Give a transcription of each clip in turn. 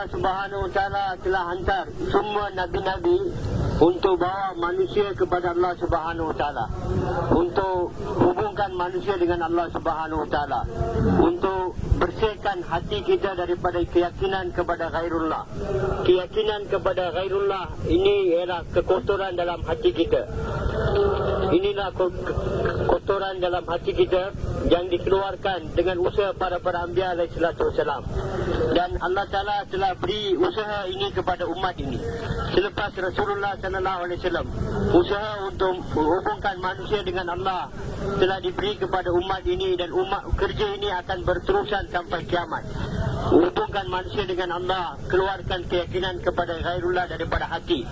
Allah Subhanahu Wa Taala telah hantar semua nabi-nabi untuk bawa manusia kepada Allah Subhanahu Wa Taala, untuk hubungkan manusia dengan Allah Subhanahu Wa Taala, untuk bersihkan hati kita daripada keyakinan kepada ghairullah. Keyakinan kepada ghairullah ini ialah kekotoran dalam hati kita. Inilah kotoran dalam hati kita yang dikeluarkan dengan usaha para anbiya alaihi salatu wasalam. Dan Allah Ta'ala telah beri usaha ini kepada umat ini. Selepas Rasulullah sallallahu alaihi wasallam, usaha untuk menghubungkan manusia dengan Allah telah diberi kepada umat ini, dan umat kerja ini akan berterusan sampai kiamat. Hubungkan manusia dengan Allah, keluarkan keyakinan kepada ghairullah daripada hati,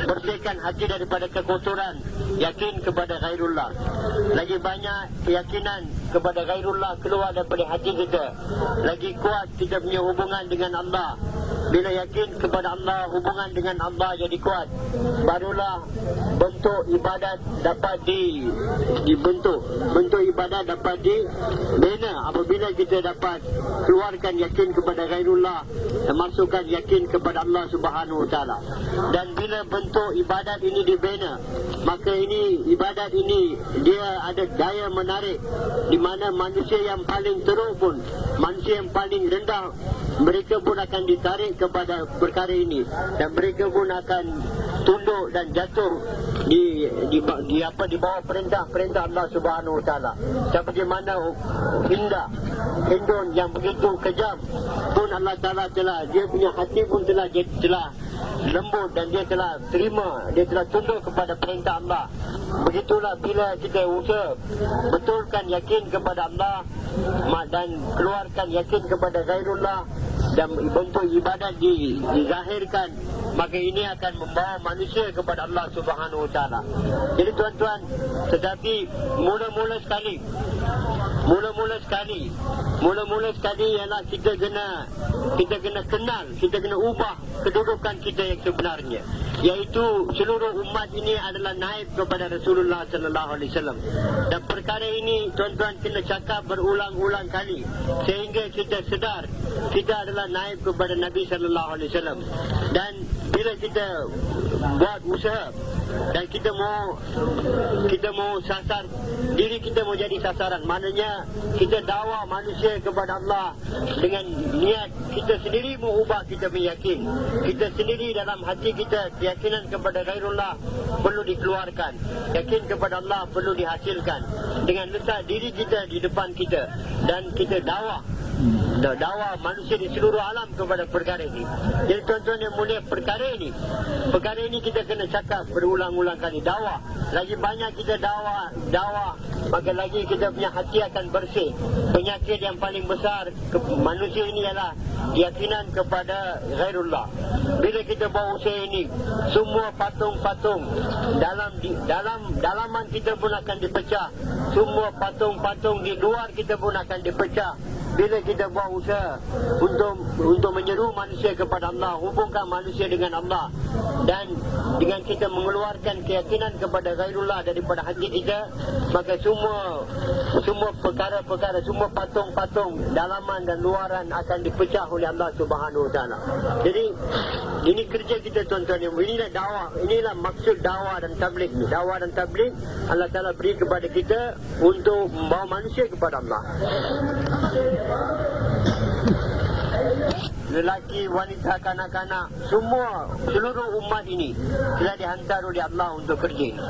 bersihkan hati daripada kekotoran, yakin kepada ghairullah. Lagi banyak keyakinan kepada ghairullah keluar daripada hati kita, lagi kuat kita punya hubungan dengan Allah. Bila yakin kepada Allah, hubungan dengan Allah jadi kuat, barulah bentuk ibadat dapat dibentuk. Bentuk ibadat dapat dibina apabila kita dapat keluarkan yakin kepada ghairullah dan masukkan yakin kepada Allah Subhanahu Wa Taala. Dan bila bentuk ibadat ini dibina, maka ibadat ini dia ada daya menarik, di mana manusia yang paling teruk pun, manusia yang paling rendah, mereka pun akan ditarik kepada perkara ini, dan mereka pun akan tunduk dan jatuh di bawah perintah Allah Subhanahu Wa Taala. Seperti mana Hindun yang begitu kejam pun Allah Taala dia punya hati pun telah lembut, dan dia telah terima, dia telah tunduk kepada perintah Allah. Begitulah bila kita usaha betulkan yakin kepada Allah dan keluarkan yakin kepada ghairullah, dan bentuk ibadat dizahirkan, maka ini akan membawa manusia kepada Allah Subhanahu Wa Taala. Jadi tuan-tuan, tetapi mula-mula sekali ialah kita kena kenal, kita kena ubah kedudukan kita yang sebenarnya, iaitu seluruh umat ini adalah naib kepada Rasulullah sallallahu alaihi wasallam. Dan perkara ini tuan-tuan kena cakap berulang-ulang kali sehingga kita sedar kita adalah naib kepada Nabi sallallahu alaihi wasallam. Dan bila kita buat usaha dan kita mau sasar diri, kita mau jadi sasaran, maknanya kita dakwah manusia kepada Allah dengan niat kita sendiri mau ubah kita meyakin, kita sendiri dalam hati kita keyakinan kepada ghairullah perlu dikeluarkan, yakin kepada Allah perlu dihasilkan dengan letak diri kita di depan kita, dan kita dakwah manusia di seluruh alam kepada perkara ini. Jadi tuan-tuan yang mulia, perkara ini kita kena cakap berulang-ulang kali. Dakwah, lagi banyak kita dakwah, maka lagi kita punya hati akan bersih. Penyakit yang paling besar manusia ini ialah keyakinan kepada ghairullah. Bila kita bawa usaha ini, semua patung-patung dalaman kita pun akan dipecah, semua patung-patung di luar kita pun akan dipecah. Bila kita buat usaha untuk menyeru manusia kepada Allah, hubungkan manusia dengan Allah, dan dengan kita mengeluarkan keyakinan kepada ghairullah daripada hati kita, maka semua perkara-perkara, semua patung-patung dalaman dan luaran akan dipecah oleh Allah Subhanahu Wa Taala. Jadi ini kerja kita tuan-tuan, inilah dakwah, inilah maksud dakwah dan tabligh ni. Dakwah dan tabligh Allah Taala beri kepada kita untuk membawa manusia kepada Allah. Lelaki, wanita, kanak-kanak, seluruh umat ini telah dihantar oleh Allah untuk kerja ini.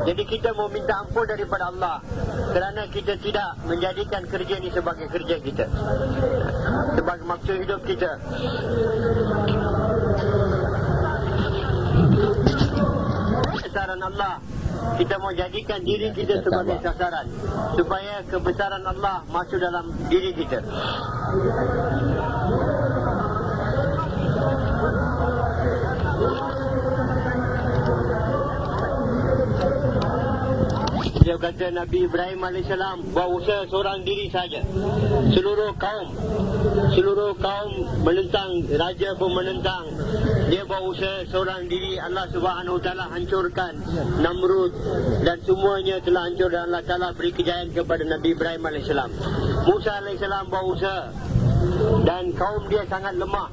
Jadi kita mau minta ampun daripada Allah kerana kita tidak menjadikan kerja ini sebagai kerja kita, sebagai maksud hidup kita. Kebesaran Allah, kita mau jadikan diri kita sebagai sasaran, supaya kebesaran Allah masuk dalam diri kita. Dia kata Nabi Ibrahim AS buat usaha seorang diri saja. Seluruh kaum menentang, raja pun menentang. Dia buat usaha seorang diri. Allah Subhanahu Wa Taala hancurkan Namrud dan semuanya telah hancur, dan Allah Taala beri kejayaan kepada Nabi Ibrahim AS. Musa AS buat usaha dan kaum dia sangat lemah.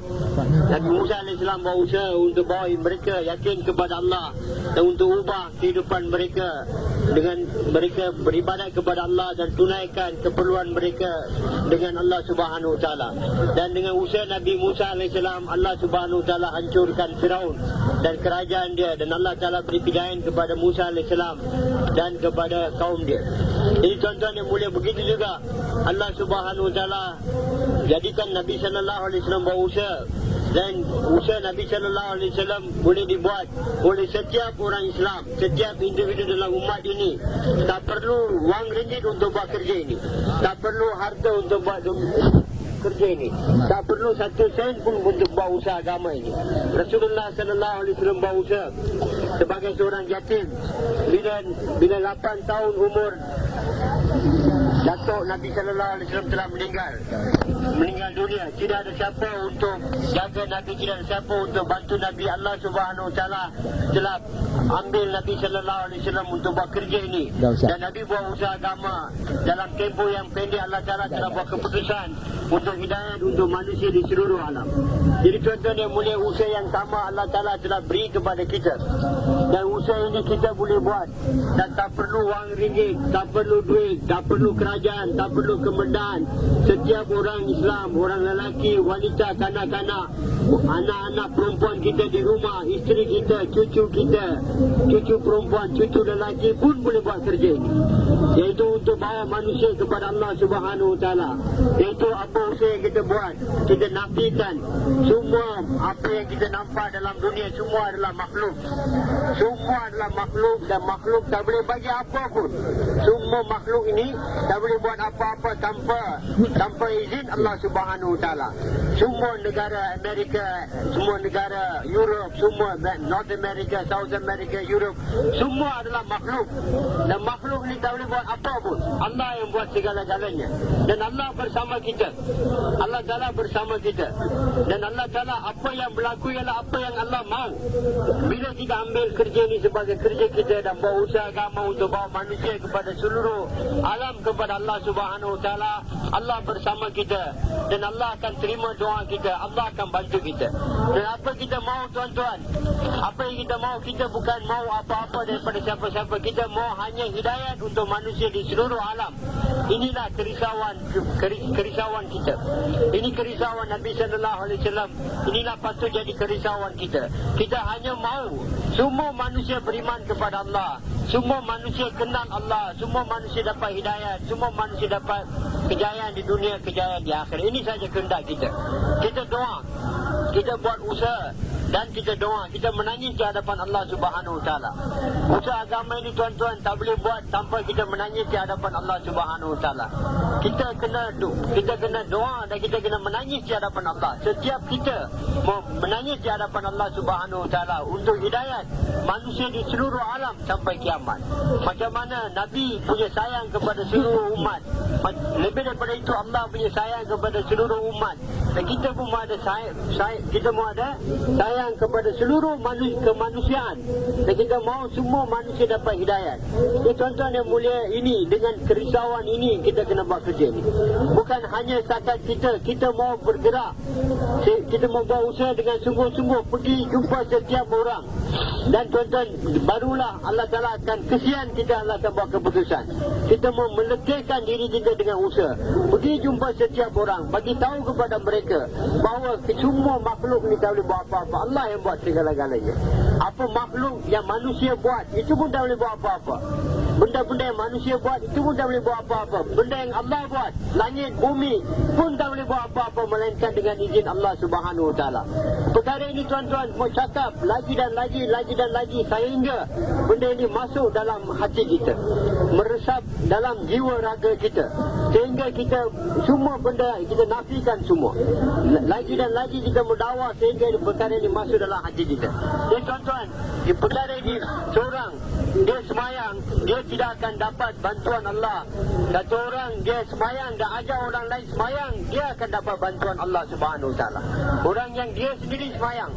Nabi Musa AS berusaha untuk bawa mereka yakin kepada Allah dan untuk ubah kehidupan mereka dengan mereka beribadat kepada Allah dan tunaikan keperluan mereka dengan Allah Subhanahu Wa Taala. Dan dengan usaha Nabi Musa AS, Allah Subhanahu Wa Taala hancurkan Firaun dan kerajaan dia, dan Allah Taala beri pilihan kepada Musa AS dan kepada kaum dia. Jadi tuan-tuan yang mulia, begitu juga Allah Subhanahu Wa Taala jadikan Nabi sallallahu alaihi wasallam berusaha, dan usaha Nabi sallallahu alaihi wasallam boleh dibuat oleh setiap orang Islam, setiap individu dalam umat ini. Tak perlu wang ringgit untuk buat kerja ini, tak perlu harta untuk buat kerja ini, tak perlu satu sen pun untuk buat usaha agama ini. Rasulullah sallallahu alaihi wasallam berusaha sebagai seorang yatim bila 8 tahun umur datuk Nabi sallallahu alaihi wasallam telah meninggal dunia. Tidak ada siapa untuk jaga Nabi, tidak ada siapa untuk bantu Nabi. Allah Subhanahu Wa Taala telah ambil Nabi sallallahu alaihi wasallam untuk buat kerja ini, dan Nabi buat usaha agama dalam tempoh yang pendek. Allah Taala telah buat keputusan untuk hidayah untuk manusia di seluruh alam. Jadi tuan-tuan yang mulia, usaha yang sama Allah Taala telah beri kepada kita, dan usaha ini kita boleh buat, dan tak perlu wang ringgit, tak perlu duit, tak perlu kerajaan, tak perlu kemudahan. Setiap orang Islam, orang lelaki, wanita, kanak-kanak, anak-anak perempuan kita di rumah, isteri kita, cucu kita, cucu perempuan, cucu lelaki pun boleh buat kerja ini, iaitu untuk bawa manusia kepada Allah Subhanahu Wa Taala. Iaitu apa usaha yang kita buat, kita nafikan semua apa yang kita nampak dalam dunia, semua adalah makhluk. Semua adalah makhluk, dan makhluk tak boleh bagi apa pun. Semua makhluk ini tak boleh buat apa-apa tanpa izin Allah Subhanahu Wa Taala. Semua negara Amerika, semua negara Europe, semua North America, South America, Europe, semua adalah makhluk, dan makhluk ini tak boleh buat apa pun. Allah yang buat segala-galanya, dan Allah bersama kita. Allah Taala bersama kita, dan Allah Taala apa yang berlaku ialah apa yang Allah mahu. Bila kita ambil kerja ini sebagai kerja kita dan buat usaha agama untuk bawa manusia kepada seluruh alam kepada Allah Subhanahu Wa Taala, Allah bersama kita, dan Allah akan terima doa kita, Allah akan bantu kita. Dan apa kita mahu tuan-tuan, apa yang kita mahu, kita bukan mahu apa-apa daripada siapa-siapa. Kita mahu hanya hidayat untuk manusia di seluruh alam. Inilah kerisauan kita. Ini kerisauan Nabi sallallahu alaihi wasallam. Inilah patut jadi kerisauan kita. Kita hanya mahu semua manusia beriman kepada Allah, semua manusia kenal Allah, semua manusia dapat hidayat, semua manusia dapat kejayaan di dunia, kejayaan di akhirat. Ini saja kehendak kita. Kita doa, kita buat usaha, dan kita doa, kita menangis di hadapan Allah Subhanahu Wa Taala. Usaha agama ini tuan-tuan tak boleh buat tanpa kita menangis di hadapan Allah Subhanahu Wa Taala. Kita kena doa, dan kita kena menangis di hadapan Allah. Setiap kita menangis di hadapan Allah Subhanahu Wa Taala untuk hidayat manusia di seluruh alam sampai kiamat. Macam mana Nabi punya sayang kepada seluruh umat, lebih daripada itu Allah punya sayang kepada seluruh umat, dan kita pun ada sayang kepada seluruh kemanusiaan, dan kita mahu semua manusia dapat hidayat. Jadi tuan-tuan yang mulia, ini dengan kerisauan ini kita kena buat kerja ni. Bukan hanya setakat kita mahu bergerak, kita mahu buat usaha dengan sungguh-sungguh, pergi jumpa setiap orang, dan tuan-tuan, barulah Allah Ta'ala akan kesian kita, Allah akan buat keputusan. Kita mahu meletihkan diri kita dengan usaha, pergi jumpa setiap orang, bagi tahu kepada mereka bahawa semua makhluk ni tak boleh buat apa-apa. Allah yang buat segala-galanya. Apa makhluk yang manusia buat, itu pun tak boleh buat apa-apa. Benda-benda yang manusia buat, itu pun tak boleh buat apa-apa. Benda yang Allah buat, langit, bumi pun tak boleh buat apa-apa melainkan dengan izin Allah Subhanahu Wa Taala. Perkara ini tuan-tuan mau cakap lagi dan lagi sehingga benda ini masuk dalam hati kita, meresap dalam jiwa raga kita, sehingga kita semua benda kita nafikan semua. Lagi dan lagi kita mendakwa sehingga perkara ini masuk dalam hati kita. Jadi tuan-tuan, di perkara ini seorang dia semayang, dia tidak akan dapat bantuan Allah. Satu orang dia semayang dan ajar orang lain semayang, dia akan dapat bantuan Allah Subhanahu Wa Taala. Orang yang dia sendiri semayang,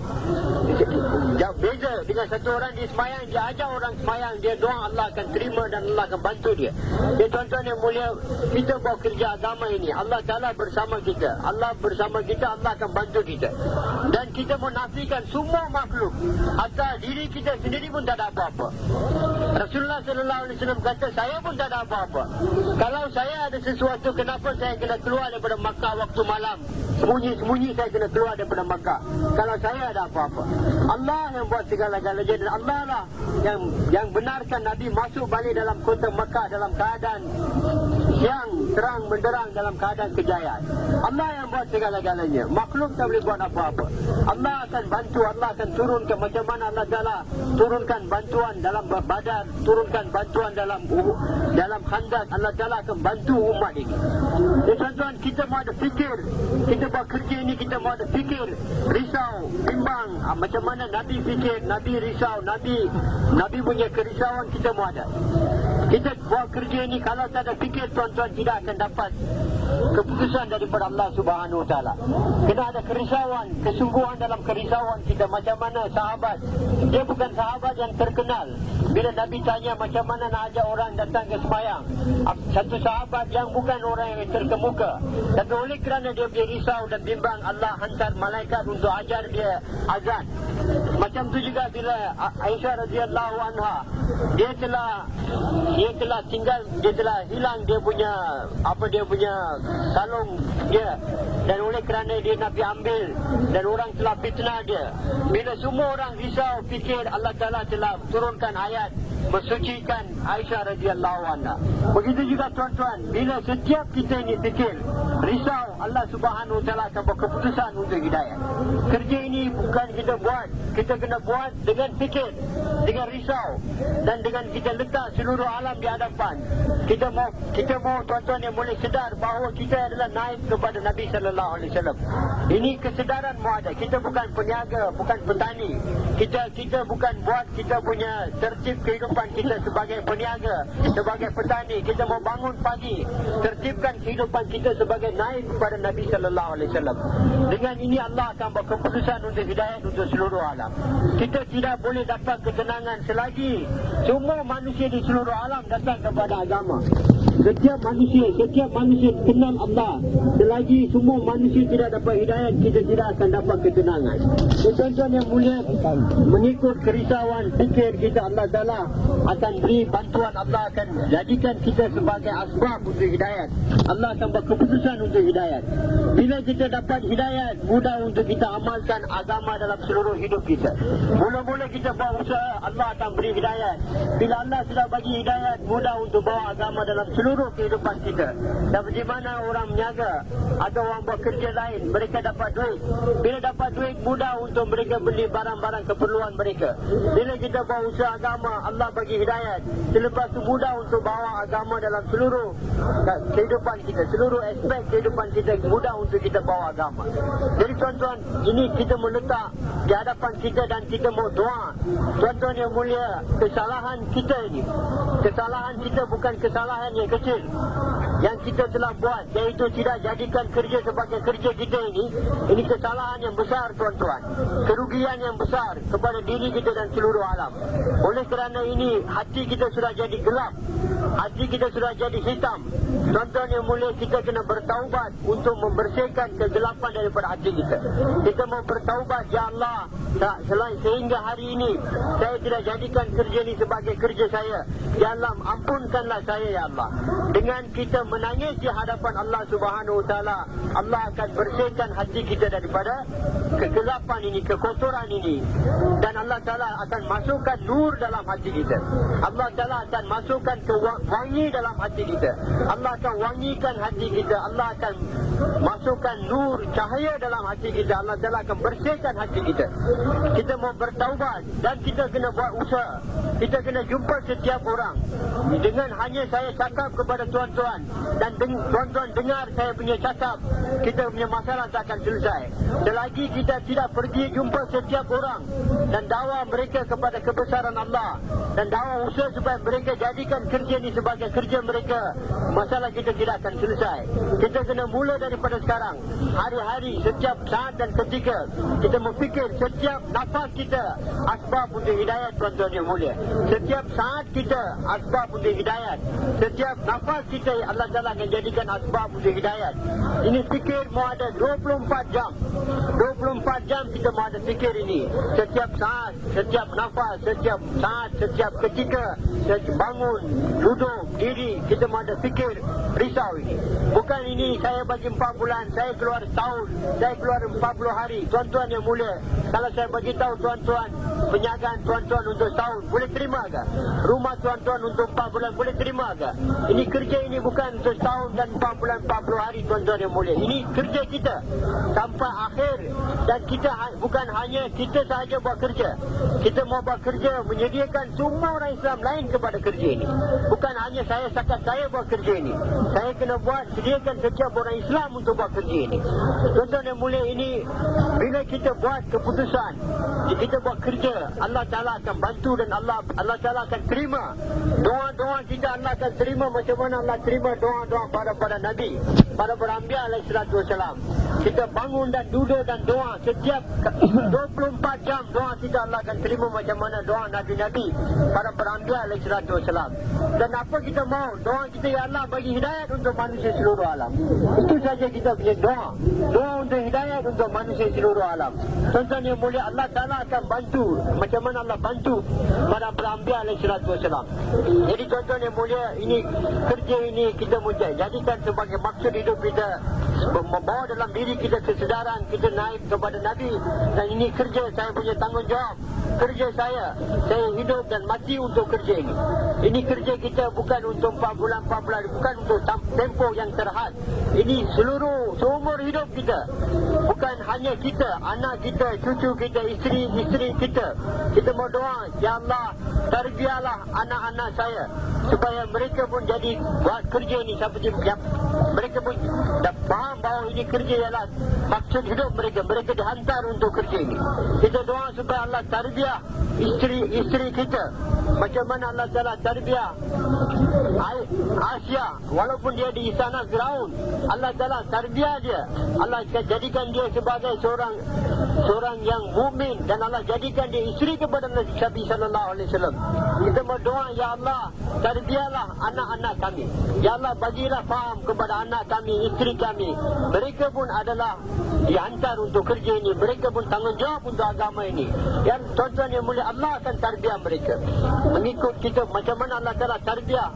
beza dengan satu orang dia semayang, dia ajar orang semayang, dia doa, Allah akan terima dan Allah akan bantu dia. Jadi tuan-tuan yang mulia, kita bawa kerja agama ini, Allah Ta'ala bersama kita. Allah bersama kita, Allah akan bantu kita. Dan kita menafikan semua makhluk, hatta diri kita sendiri pun tak ada apa-apa. Rasulullah SAW kata, saya pun tak ada apa-apa. Kalau saya ada sesuatu, kenapa saya kena keluar daripada Makkah waktu malam? Sembunyi-sembunyi saya kena keluar daripada Makkah. Kalau saya ada apa-apa, Allah yang buat segala-galanya, dan Allah lah yang benarkan Nabi masuk balik dalam kota Makkah dalam keadaan siang terang menderang, dalam keadaan kejayaan. Allah yang buat segala-galanya. Makhluk tak boleh buat apa-apa. Allah akan bantu, Allah akan turunkan macam mana Allah Ta'ala turunkan bantuan dalam Badar, turunkan bantuan dalam Khandaq. Allah Ta'ala akan bantu umat ini. Jadi tuan-tuan, kita mau ada fikir, kita buat kerja ini, kita mau ada fikir, risau, bimbang, macam mana Nabi fikir, Nabi risau, Nabi punya kerisauan kita mau ada. Kita buat kerja ini, kalau tak ada fikir, tuan-tuan tidak akan dapat keputusan daripada Allah Subhanahu Wa Taala. Kena ada kerisauan, kesungguhan dalam kerisauan kita. Macam mana sahabat, dia bukan sahabat yang terkenal. Bila Nabi tanya macam mana nak ajak orang datang ke sembahyang, satu sahabat yang bukan orang yang terkemuka, tapi oleh kerana dia risau dan bimbang, Allah hantar malaikat untuk ajar dia azan. Macam tu juga bila Aisyah radhiyallahu anha, dia telah tinggal, dia telah hilang dia punya kalung dia, dan oleh kerana dia Nabi ambil dan orang telah fitnah dia. Bila semua orang risau fikir, Allah Ta'ala telah turunkan ayat mensucikan Aisyah radhiyallahu anha. Begitu juga tuan-tuan, bila setiap kita ini fikir, risau, Allah Subhanahu Wa Taala akan buat keputusan untuk hidayah. Kerja ini bukan kita buat, kita kena buat dengan fikir, dengan risau, dan dengan kita letak seluruh alam di hadapan. Kita mau tuan-tuan yang boleh sedar bahawa kita adalah naib kepada Nabi sallallahu alaihi wasallam. Ini kesedaran muada. Kita bukan peniaga, bukan petani. Kita bukan buat kita punya tertib kehidupan kita sebagai peniaga, sebagai petani. Kita mau bangun pagi, tertibkan kehidupan kita sebagai naib kepada Nabi sallallahu alaihi wasallam. Dengan ini Allah akan buat keputusan untuk hidayah untuk seluruh alam. Kita tidak boleh dapat ketenangan selagi semua manusia di seluruh alam datang kepada agama. Setiap manusia kenal Allah. Selagi semua manusia tidak dapat hidayah, kita tidak akan dapat ketenangan. Tuan-tuan yang mulia, mengikut kerisauan fikir kita, Allah Ta'ala akan beri bantuan. Allah akan jadikan kita sebagai asbab untuk hidayah. Allah akan buat keputusan untuk hidayah. Bila kita dapat hidayah, mudah untuk kita amalkan agama dalam seluruh hidup kita. Mula-mula kita buat usaha, Allah akan beri hidayah. Bila Allah sudah bagi hidayah, mudah untuk bawa agama dalam seluruh kehidupan kita. Dan bagaimana mana orang meniaga atau orang buat kerja lain, mereka dapat duit. Bila dapat duit, mudah untuk mereka beli barang-barang keperluan mereka. Bila kita bawa usaha agama, Allah bagi hidayah. Selepas itu mudah untuk bawa agama dalam seluruh kehidupan kita, seluruh aspek kehidupan kita, mudah untuk kita bawa agama. Jadi tuan-tuan, ini kita meletak di hadapan kita dan kita mau doa. Tuan-tuan yang mulia, kesalahan kita ini, kesalahan kita bukan kesalahan yang kecil yang kita telah buat, iaitu tidak jadikan kerja sebagai kerja kita ini kesalahan yang besar tuan-tuan, kerugian yang besar kepada diri kita dan seluruh alam. Oleh kerana ini, hati kita sudah jadi gelap, hati kita sudah jadi hitam. Tuan-tuan yang mulia, kita kena bertaubat untuk membersihkan kegelapan daripada hati kita. Kita mau bertaubat, ya Allah, sehingga hari ini saya tidak jadikan kerja ini sebagai kerja saya. Ya Allah, ampunkanlah saya ya Allah. Dengan kita menangis di hadapan Allah Subhanahu Wa Taala, Allah akan bersihkan hati kita daripada kegelapan ini, kekotoran ini, dan Allah Taala akan masukkan nur dalam hati kita. Allah Taala akan masukkan wangi dalam hati kita. Allah akan wangikan hati kita. Allah akan masukkan nur, cahaya dalam hati kita. Allah Taala akan bersihkan hati kita. Kita mau bertaubat dan kita kena buat usaha. Kita kena jumpa setiap orang. Dengan hanya saya cakap kepada tuan-tuan dan tuan-tuan dengar saya punya cakap, kita punya masalah tak akan selesai. Selagi kita tidak pergi jumpa setiap orang dan dakwah mereka kepada kebesaran Allah dan dakwah usaha supaya mereka jadikan kerja ini sebagai kerja mereka, masalah kita tidak akan selesai. Kita kena mula daripada sekarang. Hari-hari, setiap saat dan ketika kita memfikir setiap nafas kita asbab untuk hidayah tuan-tuan yang mulia. Setiap saat kita asbab untuk hidayah. Setiap nafas kita Allah Allah Ta'ala akan jadikan asbab untuk hidayat. Ini fikir mau ada 24 jam. 24 jam kita mau ada fikir ini. Setiap saat, setiap nafas, setiap saat, setiap ketika, setiap bangun, duduk, diri, kita mau ada fikir risau ini. Bukan ini saya bagi 4 bulan, saya keluar setahun, saya keluar 40 hari. Tuan-tuan yang mulia, kalau saya bagi tahu tuan-tuan, penjagaan tuan-tuan untuk setahun, boleh terima ke? Rumah tuan-tuan untuk 4 bulan, boleh terima ke? Ini kerja ini bukan untuk setahun dan 4 bulan 40 hari tuan-tuan yang mulia. Ini kerja kita sampai akhir. Dan kita bukan hanya kita sahaja buat kerja. Kita mau buat kerja, menyediakan semua orang Islam lain kepada kerja ini. Bukan hanya saya setakat saya buat kerja ini. Saya kena buat, sediakan setiap orang Islam untuk buat kerja ini. Tuan-tuan yang mulia, ini bila kita buat keputusan, kita buat kerja, Allah Ta'ala akan bantu dan Allah Ta'ala akan terima doa-doa kita. Allah akan terima macam mana Allah terima doa-doa para Nabi, para Anbiya alaihi salatu wasalam. Kita bangun dan duduk dan doa setiap 24 jam doa kita Allah akan terima macam mana doa Nabi-Nabi, para Anbiya alaihi salatu wasalam. Dan apa kita mau? Doa kita, ya Allah bagi hidayat untuk manusia seluruh alam. Itu saja kita punya doa. Doa untuk hidayat untuk manusia seluruh alam. Tuan-tuan yang mulia, Allah Ta'ala akan bantu macam mana Allah bantu para Anbiya alaihi salatu wasalam. Jadi tuan-tuan yang mulia, ini kerja ini kita jadikan sebagai maksud hidup kita, membawa dalam diri kita kesedaran kita naik kepada Nabi. Dan ini kerja saya punya tanggungjawab. Kerja saya hidup dan mati untuk kerja ini. Ini kerja kita bukan untuk 4 bulan, bukan untuk tempoh yang terhad. Ini seumur hidup kita. Bukan hanya kita, anak kita, cucu kita, isteri kita. Kita mau doa, ya Allah, tarbiahlah anak-anak saya supaya mereka pun jadi buat kerja ini seperti yang mereka pun dah faham bahawa ini kerja ialah maksud hidup mereka. Mereka dihantar untuk kerja ini. Kita doa supaya Allah tarbiah isteri kita. Macam mana Allah Ta'ala tarbiah Asia, walaupun dia di istana Firaun, Allah Ta'ala tarbiah dia. Allah akan jadikan dia sebagai seorang yang mukmin, dan Allah jadikan dia isteri kepada Nabi sallallahu alaihi wasallam. Kita berdoa, ya Allah tarbiahlah anak-anak kami. Ya Allah bagilah faham kepada anak kami, isteri kami. Mereka pun adalah dihantar untuk kerja ini. Mereka pun tanggungjawab untuk agama ini. Yang tuan-tuan yang mulia, Allah akan tarbiah mereka. Mengikut kita macam mana Allah Ta'ala tarbiah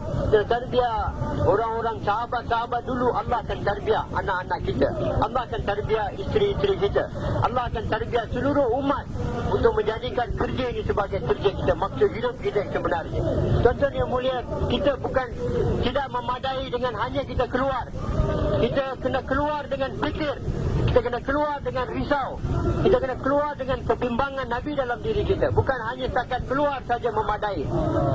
orang-orang sahabat-sahabat dulu. Allah akan tarbiah anak-anak kita. Allah akan tarbiah isteri-isteri kita. Allah akan tarbiah seluruh umat untuk menjadikan kerja ini sebagai kerja kita, maksud hidup kita yang sebenarnya. Tuan-tuan yang mulia, kita bukan tidak memadai dengan hanya kita keluar. Kita kena keluar dengan fikir. Kita kena keluar dengan risau. Kita kena keluar dengan kebimbangan Nabi dalam diri kita. Bukan hanya setakat keluar saja memadai.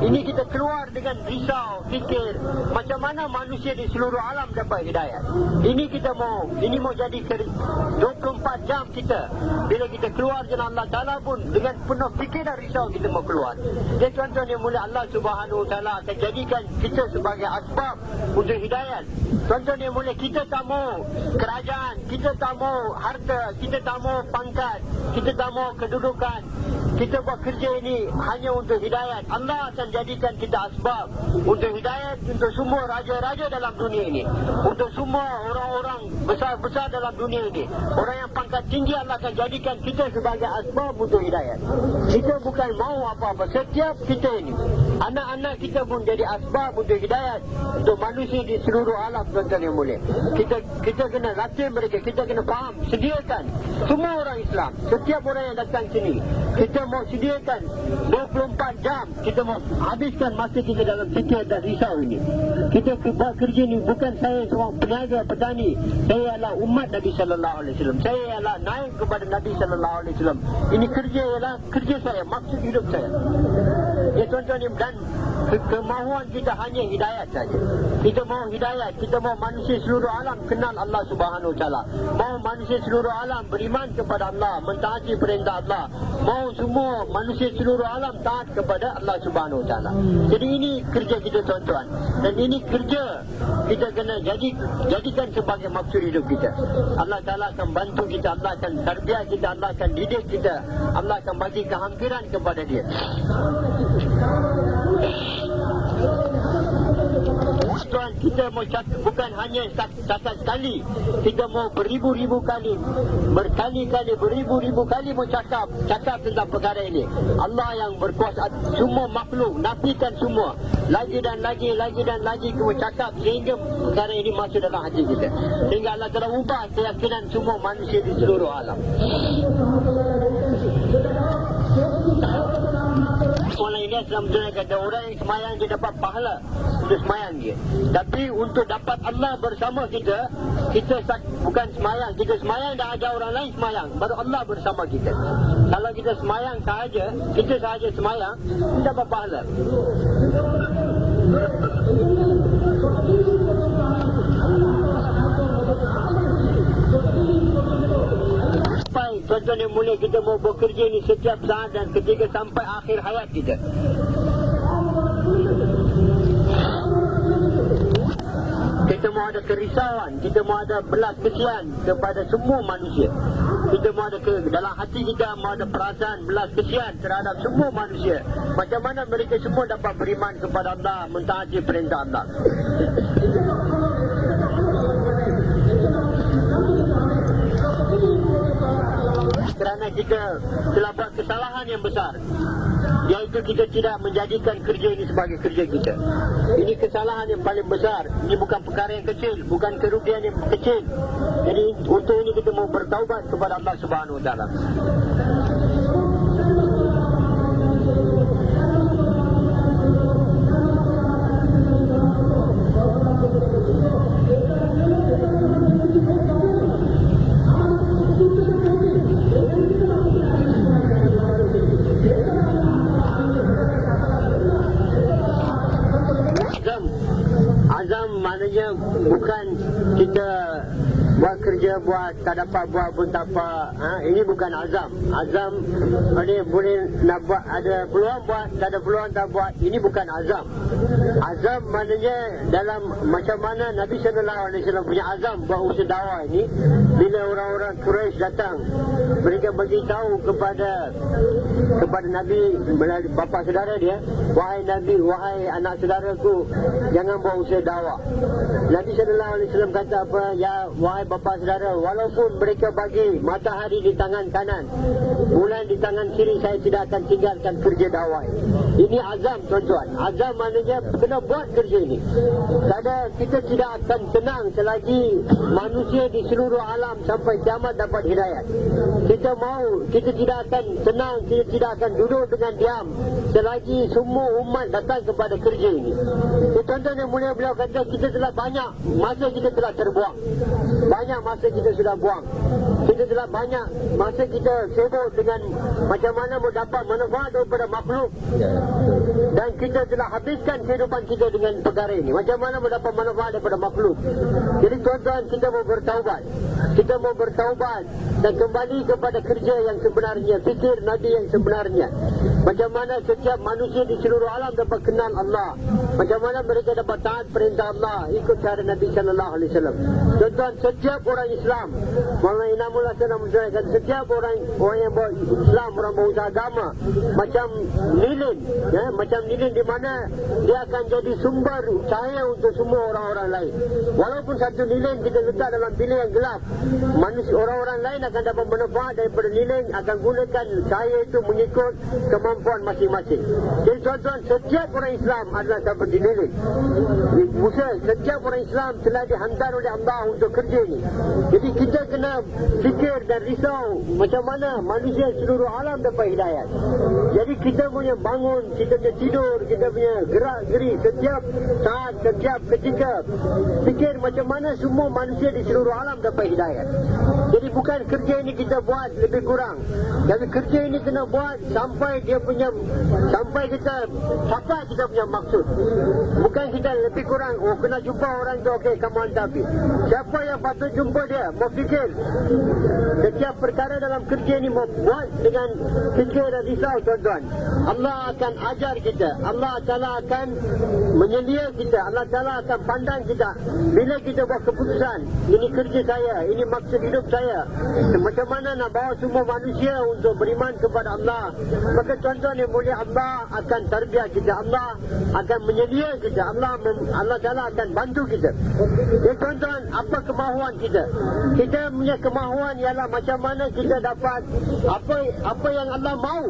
Ini kita keluar dengan risau, fikir macam mana manusia di seluruh alam dapat hidayah. Ini kita mau, ini mau jadi 24 jam kita. Bila kita keluar dengan Allah Ta'ala pun dengan penuh fikir dan risau kita mau keluar. Jadi tuan-tuan yang mulia, Allah Subhanahu Wa Ta'ala akan jadikan kita sebagai asbab untuk hidayah. Tuan-tuan yang mulia, kita tak mau kerajaan, kita tak mau harta, kita tak mau pangkat, kita tak mau kedudukan. Kita buat kerja ini hanya untuk hidayat. Allah akan jadikan kita asbab untuk hidayat untuk semua raja-raja dalam dunia ini, untuk semua orang-orang besar-besar dalam dunia ini. Orang yang pangkat tinggi, Allah akan jadikan kita sebagai asbab untuk hidayat. Kita bukan mau apa-apa. Setiap kita ini, anak-anak kita pun jadi asbab untuk hidayat untuk manusia di seluruh alam. Tuan-tuan yang mulia, kita kena latih mereka. Kita kena faham, sediakan semua orang Islam, setiap orang yang datang sini, kita mau sediakan 24 jam. Kita mau habiskan masa kita dalam fikir dan risau ini. Kita buat kerja ni bukan saya seorang peniaga, petani. Saya adalah umat Nabi sallallahu alaihi wasallam. Saya adalah naik kepada Nabi sallallahu alaihi wasallam. Ini kerja ialah kerja saya, maksud hidup saya. Ya tuan-tuan, dan kemahuan kita hanya hidayat saja. Kita mau hidayat, kita mau manusia seluruh alam kenal Allah Subhanahu Wa Taala. Mau manusia seluruh alam beriman kepada Allah, mentaati perintah Allah. Mau semua manusia seluruh alam taat kepada Allah Subhanahu Wa Taala. Jadi ini kerja kita tuan-tuan. Dan ini kerja kita kena jadikan sebagai maksud hidup kita. Allah Ta'ala akan bantu kita, Allah akan tarbiah kita, Allah akan didik kita, Allah akan bagi kehampiran kepada dia. tuan-tuan, kita mau bukan hanya catat sekali, kita mau beribu-ribu kali, berkali-kali, beribu-ribu kali mau cakap tentang perkara ini. Allah yang berkuasa, semua makhluk nafikan semua, lagi dan lagi kita cakap sehingga perkara ini masuk dalam hati kita, sehingga Allah telah ubah keyakinan semua manusia di seluruh alam. Orang ini Islam kata orang yang semayang dia dapat pahala untuk semayang dia. Tapi untuk dapat Allah bersama kita, kita bukan semayang, kita semayang dah ada orang lain semayang, baru Allah bersama kita. Kalau kita semayang sahaja, kita sahaja semayang, kita dapat pahala. Tuan-tuan yang mulia, kita mau bekerja ni setiap saat dan ketika sampai akhir hayat kita. Kita mau ada kerisauan, kita mau ada belas kesian kepada semua manusia. Kita mau ada dalam hati kita mau ada perasaan belas kesian terhadap semua manusia. Macam mana mereka semua dapat beriman kepada Allah, mentaati perintah Allah. Kerana kita telah buat kesalahan yang besar, iaitu kita tidak menjadikan kerja ini sebagai kerja kita. Ini kesalahan yang paling besar. Ini bukan perkara yang kecil, bukan kerugian yang kecil. Jadi untuk ini kita mau bertaubat kepada Allah Subhanahu Wa Taala. Azam maknanya bukan kita buat kerja, tak dapat buat pun tak apa. Ini bukan azam. Azam ini boleh nak buat, ada peluang buat, tak ada peluang tak buat. Ini bukan azam. Azam maknanya dalam macam mana Nabi SAW punya azam buat usaha dakwah ini. Bila orang-orang Quraisy datang, mereka bagi tahu kepada Nabi melalui bapa saudara dia, wahai Nabi, wahai anak saudaraku, jangan buat usaha dakwah. Nabi SAW kata apa? Ya wahai bapa saudara, walaupun mereka bagi matahari di tangan kanan, bulan di tangan kiri, saya tidak akan tinggalkan kerja dakwah. Ini azam, tuan-tuan. Azam maknanya kena buat kerja ini. Kita tidak akan tenang selagi manusia di seluruh alam sampai kiamat dapat hidayat. Kita tidak akan tenang, kita tidak akan duduk dengan diam selagi semua umat datang kepada kerja ini. Tuan-tuan yang mulia, beliau kata kita telah banyak masa kita telah terbuang. Banyak masa kita sudah buang. Kita telah banyak masa kita sibuk dengan macam mana mendapat manfaat daripada makhluk. Dan kita telah habiskan kehidupan kita dengan perkara ini. Macam mana mendapat manfaat daripada makhluk. Jadi tuan-tuan, kita mau bertaubat. Kita mau bertaubat dan kembali kepada kerja yang sebenarnya, fikir Nabi yang sebenarnya. Macam mana setiap manusia di seluruh alam dapat kenal Allah. Macam mana mereka dapat taat perintah Allah, ikut cara Nabi SAW. Tuan-tuan, setiap orang Islam, Maulana Inamullah SAW, setiap orang yang berislam, orang berusaha agama, macam lilin, macam lilin di mana dia akan jadi sumber cahaya untuk semua orang-orang lain. Walaupun satu lilin kita letak dalam bilik yang gelap, manusia orang-orang lain akan dapat manfaat daripada lilin, akan gunakan cahaya itu mengikut kemampuan masing-masing. Jadi tuan-tuan, setiap orang Islam adalah seperti lilin. Setiap orang Islam telah dihantar oleh Allah untuk kerja ini. Jadi kita kena fikir dan risau macam mana manusia seluruh alam dapat hidayat. Jadi kita punya bangun, kita punya tidur, kita punya gerak-geri setiap saat, setiap ketika, fikir macam mana semua manusia di seluruh alam dapat hidayat. Jadi bukan kerja ini kita buat lebih kurang, tapi kerja ini kena buat sampai kita capai kita punya maksud. Bukan kita lebih kurang, kena jumpa orang tu, okey, kamu hantar pergi. Siapa yang patut jumpa dia, mau fikir Setiap perkara dalam kerja ni buat dengan fikir dan risau, tuan-tuan. Allah akan ajar kita, Allah Ta'ala akan menyelia kita, Allah Ta'ala akan pandang kita. Bila kita buat keputusan, ini kerja saya, ini maksud hidup saya, macam mana nak bawa semua manusia untuk beriman kepada Allah, maka tuan-tuan yang mulia, Allah akan tarbiyah kita, Allah akan menyelia kita, Allah Ta'ala akan bantu kita. Ya tuan-tuan, apa kemahuan kita? Kita punya kemahuan ialah macam mana kita dapat apa yang Allah mahu.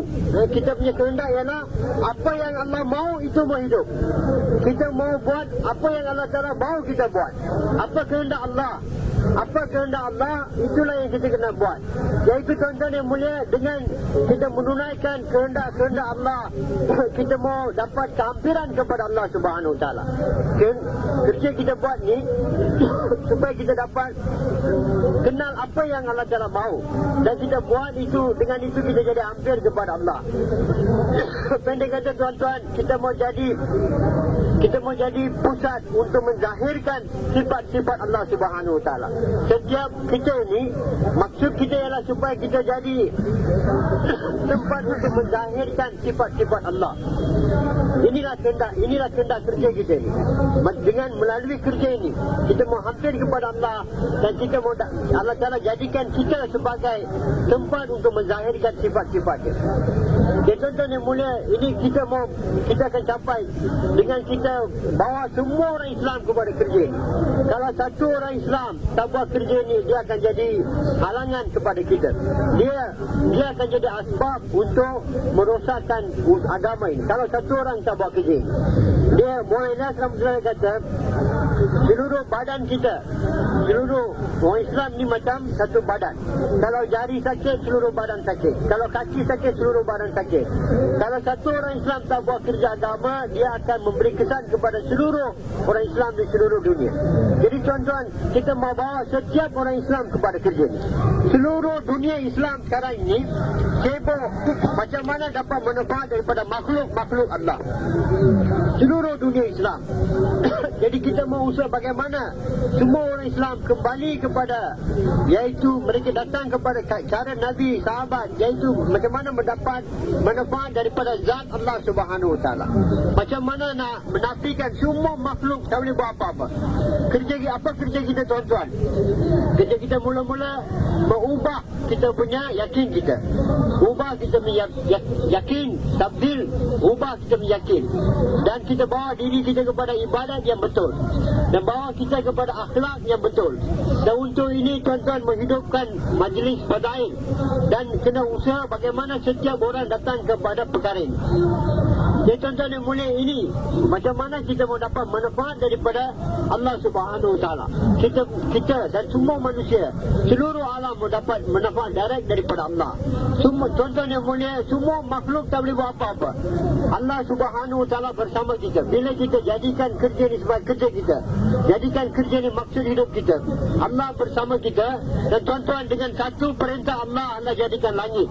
Kita punya kehendak ialah apa yang Allah mahu itu mau hidup. Kita mau buat apa yang Allah Ta'ala mahu kita buat. Apa kehendak Allah? Apa kehendak Allah, itulah yang kita kena buat. Iaitu tuan-tuan yang mulia, dengan kita menunaikan kehendak Allah, kita mau dapat kehampiran kepada Allah Subhanahu Wa Taala. Kerja kita buat ni supaya kita dapat kenal apa yang Allah Ta'ala mahu, dan kita buat itu, dengan itu kita jadi hampir kepada Allah. Pendek kata tuan-tuan, kita mau jadi pusat untuk menzahirkan sifat-sifat Allah Subhanahu Wa Taala. Setiap kita ini, maksud kita ialah supaya kita jadi tempat untuk menzahirkan sifat-sifat Allah. Inilah kehendak kerja kita ini. Dengan melalui kerja ini, kita mau hampir kepada Allah, dan kita mau Allah Ta'ala jadikan kita sebagai tempat untuk menzahirkan sifat-sifatnya. Jadi tuan-tuan yang mulia, ini kita akan capai dengan kita bawa semua orang Islam kepada kerja ini. Kalau satu orang Islam tak buat kerja ini, dia akan jadi halangan kepada kita. Dia akan jadi asbab untuk merosakkan agama ini. Kalau satu orang tak buat kerja ini, dia Muhammad SAW kata, seluruh badan kita, seluruh orang Islam ni macam satu badan. Kalau jari sakit, seluruh badan sakit. Kalau kaki sakit, seluruh badan sakit. Kalau satu orang Islam tak buat kerja agama, dia akan memberi kesan kepada seluruh orang Islam di seluruh dunia. Jadi tuan-tuan, kita mau bawa setiap orang Islam kepada kerja ini. Seluruh dunia Islam sekarang ini sibuk macam mana dapat manfaat daripada makhluk Allah. Seluruh dunia Islam. Jadi kita mau usaha bagaimana semua orang Islam kembali kepada, iaitu mereka datang kepada cara Nabi, sahabat, iaitu macam mana mendapat manfaat daripada zat Allah Subhanahu Wa Taala. Macam mana nak menafikan semua makhluk tak boleh buat apa-apa. Kerja kita tuan-tuan? Kerja kita mula-mula mengubah kita punya yakin kita. Ubah kita punya yakin, tabdil, ubah kita punya yakin. Dan kita bawa diri kita kepada ibadat yang betul, dan bawa kita kepada akhlak yang betul. Dan untuk ini tuan-tuan menghidupkan majlis fadail, dan kena usaha bagaimana setiap orang datang kepada perkara ini. Jadi tuan-tuan yang mulia, ini macam mana kita mau dapat manfaat daripada Allah Subhanahu Wa Taala. Kita dan semua manusia, seluruh alam mau dapat manfaat direct daripada Allah. Semua tuan-tuan yang mulia, semua makhluk tak boleh buat apa-apa. Allah Subhanahu Wa Taala bersama kita. Bila kita jadikan kerja ni sebagai kerja kita, jadikan kerja ni maksud hidup kita, Allah bersama kita. Dan tuan-tuan, dengan satu perintah Allah jadikan langit.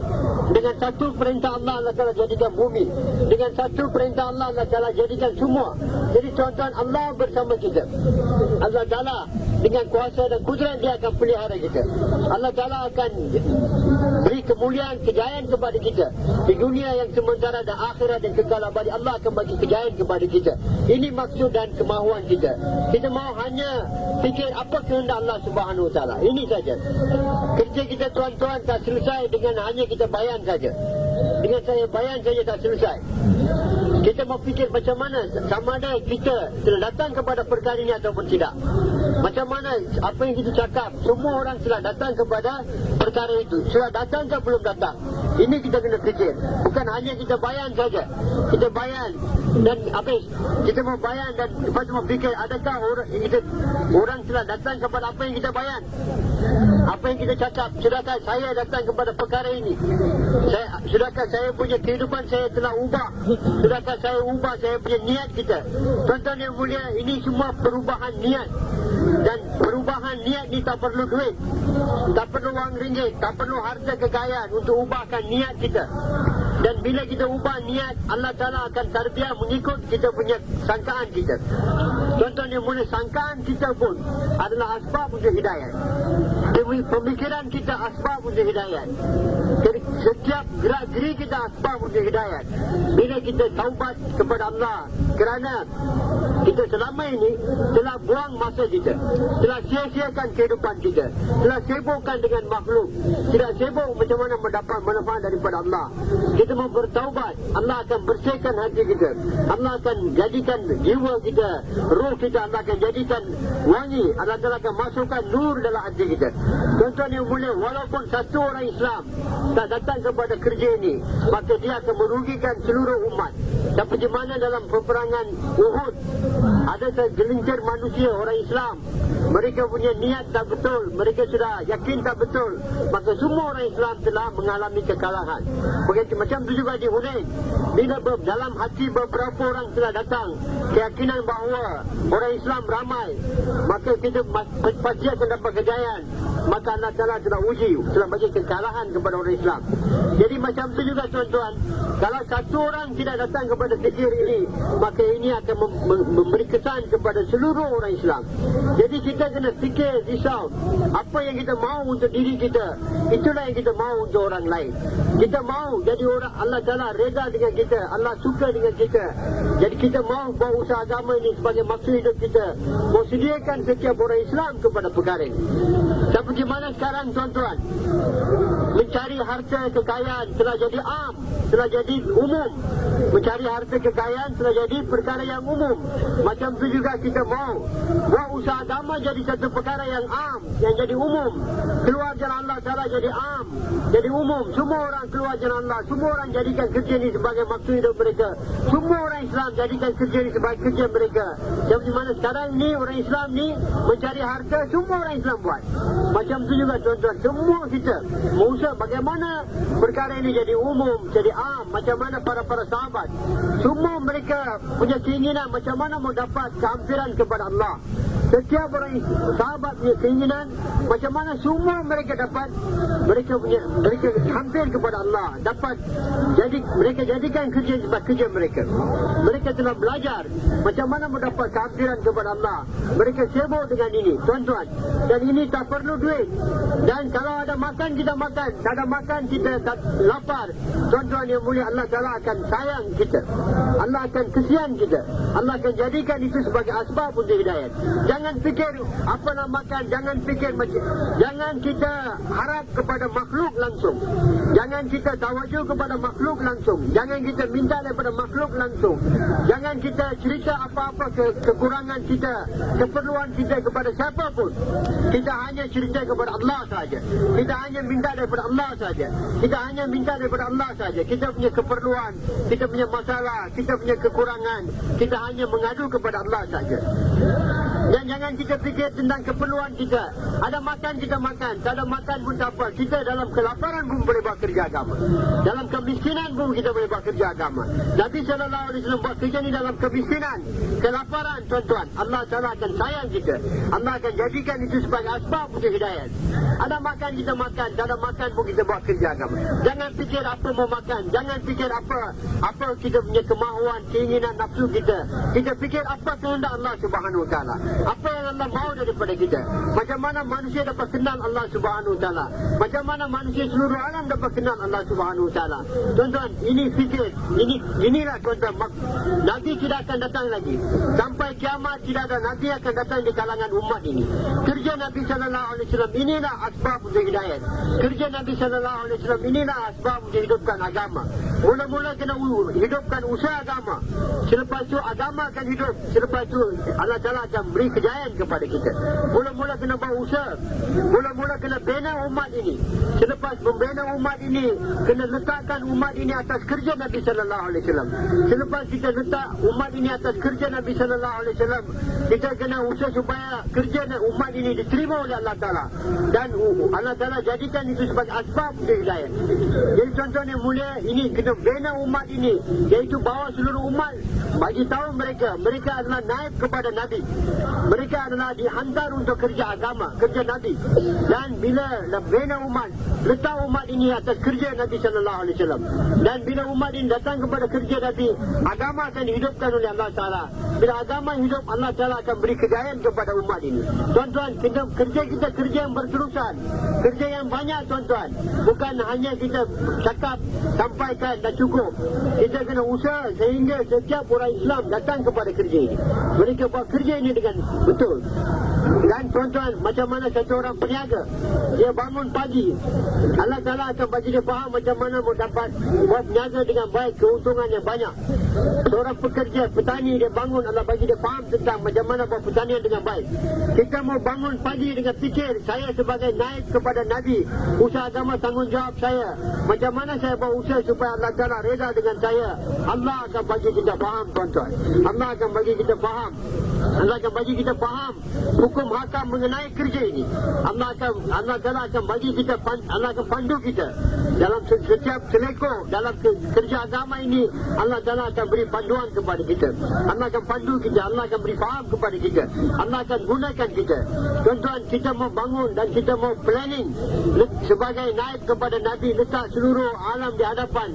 Dengan satu perintah Allah Ta'ala jadikan bumi. Dengan satu perintah Allah Ta'ala jadikan semua. Jadi tuan-tuan, Allah bersama kita. Allah Ta'ala dengan kuasa dan kudrat dia akan pelihara kita. Allah Ta'ala akan beri kemuliaan, kejayaan kepada kita di dunia yang sementara dan akhirat dan kekal abadi. Allah akan bagi kejayaan kepada kita. Ini maksud dan kemahuan kita. Kita mahu hanya fikir apa kehendak Allah Subhanahu Wa Taala. Ini saja. Kerja kita tuan-tuan tak selesai dengan hanya kita bayan saja. Dengan saya bayan saja tak selesai. Kita mau fikir macam mana, sama ada kita telah datang kepada perkara ini ataupun tidak. Macam mana apa yang kita cakap, semua orang telah datang kepada perkara itu. Sudah datang ke belum datang? Ini kita kena fikir. Bukan hanya kita bayan saja. Kita bayan dan habis. Kita mau bayan dan lepas itu mau fikir, adakah orang telah datang kepada apa yang kita bayan? Apa yang kita cakap, sudahkah saya datang kepada perkara ini? Sudahkah saya punya kehidupan saya telah ubah? Sudahkah saya ubah saya punya niat kita? Tuan-tuan yang mulia, ini semua perubahan niat. Dan perubahan niat ni tak perlu duit, tak perlu wang ringgit, tak perlu harta kekayaan untuk ubahkan niat kita. Dan bila kita ubah niat, Allah Ta'ala akan tarbiyah mengikut kita punya sangkaan kita. Contohnya mula sangkaan kita pun adalah asbab untuk hidayah. Pemikiran kita asbab untuk hidayah. Setiap gerak-geri kita asbab untuk hidayah. Bila kita taubat kepada Allah kerana kita selama ini telah buang masa kita, telah sia-siakan kehidupan kita, telah sibukkan dengan makhluk, tidak sibuk macam mana mendapat manfaat daripada Allah. Kita mau bertaubat, Allah akan bersihkan hati kita, Allah akan jadikan jiwa kita, roh kita Allah akan jadikan wangi, Allah akan masukkan nur dalam hati kita. Contohnya mulia, walaupun satu orang Islam tak datang kepada kerja ini, maka dia akan merugikan seluruh umat. Seperti mana dalam peperangan Uhud, ada segelintir manusia orang Islam, mereka punya niat tak betul, mereka sudah yakin tak betul, maka semua orang Islam telah mengalami kekalahan. Begitu macam itu juga di Hunain, bila dalam hati beberapa orang telah datang keyakinan bahawa orang Islam ramai, maka kita pasti akan dapat kejayaan. Maka Allah Ta'ala telah uji, telah bagi kekalahan kepada orang Islam. Jadi macam itu juga tuan-tuan, kalau satu orang tidak datang kepada kerja ini, maka ini akan memberi kesan kepada seluruh orang Islam. Jadi kita kena fikir, risau, apa yang kita mahu untuk diri kita, itulah yang kita mahu untuk orang lain. Kita mahu jadi orang, Allah Ta'ala reda dengan kita, Allah suka dengan kita. Jadi kita mahu bawa usaha agama ini sebagai maksud hidup kita, mau sediakan setiap orang Islam kepada perkara ini. Seperti mana sekarang tuan-tuan, mencari harta kekayaan telah jadi am, telah jadi umum. Mencari harta kekayaan telah jadi perkara yang umum. Macam itu juga kita mahu buat usaha agama jadi satu perkara yang am, yang jadi umum. Keluar jalan Allah Ta'ala jadi am, jadi umum. Semua orang keluar jalan Allah, semua orang jadikan kerja ini sebagai maksud hidup mereka. Semua orang Islam jadikan kerja ini sebagai kerja mereka. Seperti mana sekarang ni orang Islam ni mencari harta, semua orang Islam buat. Macam itu juga tuan-tuan, semua kita berusaha bagaimana perkara ini jadi umum, jadi am. Macam mana para sahabat, semua mereka punya keinginan macam mana mau dapat kehampiran kepada Allah. Setiap orang sahabat punya keinginan macam mana semua mereka dapat, mereka hampir kepada Allah, dapat jadi mereka jadikan kerja sebagai kerja mereka. Mereka telah belajar macam mana mendapat kehampiran kepada Allah. Mereka sibuk dengan ini tuan-tuan, dan ini tak perlu duit. Dan kalau ada makan kita makan, tak ada makan kita tak lapar. Tuan-tuan yang mulia, Allah Ta'ala akan sayang kita, Allah akan kesian kita, Allah akan jadikan itu sebagai asbab untuk hidayah. Jangan fikir apa nak makan, jangan fikir macam, jangan kita harap kepada makhluk langsung, jangan kita tawajuh kepada makhluk langsung, jangan kita minta daripada makhluk langsung, jangan kita cerita apa-apa kekurangan kita, keperluan kita kepada siapa pun. Kita hanya cerita kepada Allah saja, kita hanya minta daripada Allah saja, kita hanya minta daripada Allah saja. Kita punya keperluan, kita punya masalah, kita punya kekurangan, kita hanya mengadu kepada Allah saja. Dan jangan kita fikir tentang keperluan kita. Ada makan kita makan, tak ada makan pun tak apa. Kita dalam kelaparan pun boleh buat kerja agama, dalam kemiskinan pun kita boleh buat kerja agama. Nabi SAW buat kerja ni dalam kemiskinan, kelaparan tuan-tuan. Allah Ta'ala akan sayang kita, Allah akan jadikan itu sebagai asbab untuk hidayah. Ada makan kita makan, tak ada makan pun kita buat kerja agama. Jangan fikir apa mau makan, jangan fikir apa kita punya kemahuan, keinginan, nafsu kita. Kita fikir apa kehendak Allah Subhanahu Wa Ta'ala, apa yang Allah mahu daripada kita. Macam mana manusia dapat kenal Allah Subhanahu Wa Ta'ala, macam mana manusia seluruh alam dapat kenal Allah Subhanahu Wa Ta'ala. Tuan-tuan, ini fikir, inilah tuan-tuan, Nabi tidak akan datang lagi. Sampai kiamat tidak ada Nabi akan datang di kalangan umat ini. Kerja Nabi SAW inilah asbab untuk hidayah. Kerja Nabi SAW inilah asbab untuk hidupkan agama. Mula-mula kena hidupkan usaha agama, selepas itu agama akan hidup, selepas itu Allah Ta'ala akan beri kejayaan kepada kita. Mula-mula kena buat usaha, mula-mula kena bina umat ini. Selepas membina umat ini, kena letakkan umat ini atas kerja Nabi SAW. Selepas kita letak umat ini atas kerja Nabi SAW, kita kena usaha supaya kerja umat ini diterima oleh Allah Ta'ala, dan Allah Ta'ala jadikan itu sebagai asbab untuk hidayah. Jadi tuan-tuan yang mulia, ini kena bina umat ini, iaitu bawa seluruh umat, bagi tahu mereka adalah naib kepada Nabi. Mereka adalah dihantar untuk kerja agama, kerja Nabi. Dan bila bina umat, letak umat ini atas kerja Nabi SAW. Dan bila umat ini datang kepada kerja Nabi, agama akan dihidupkan oleh Allah Ta'ala. Bila agama hidup, Allah Ta'ala akan beri kejayaan kepada umat ini. Tuan-tuan, kerja kita kerja yang berterusan, kerja yang banyak tuan-tuan. Bukan hanya kita cakap, sampaikan dan cukup. Kita kena usaha sehingga setiap orang Islam datang kepada kerja ini. Mereka buat kerja ini dengan betul. Dan tuan-tuan, macam mana satu orang peniaga, dia bangun pagi, Allah Ta'ala akan bagi dia faham macam mana mau dapat buat niaga dengan baik, keuntungan yang banyak. Seorang pekerja, petani, dia bangun, Allah bagi dia faham tentang macam mana buat pertanian dengan baik. Kita mau bangun pagi dengan fikir, saya sebagai naib kepada Nabi, usaha agama tanggungjawab saya. Macam mana saya buat usaha supaya Allah Ta'ala reda dengan saya. Allah akan bagi kita faham tuan-tuan. Allah akan bagi kita faham. Allah akan bagi kita faham hukum hakam mengenai kerja ini. Allah Ta'ala akan bagi kita, Allah akan pandu kita dalam setiap selekor dalam kerja agama ini. Allah Ta'ala akan beri panduan kepada kita. Allah akan pandu kita, Allah akan beri faham kepada kita. Allah akan gunakan kita. Tuan-tuan, kita mau bangun dan kita mau planning sebagai naib kepada Nabi, letak seluruh alam di hadapan,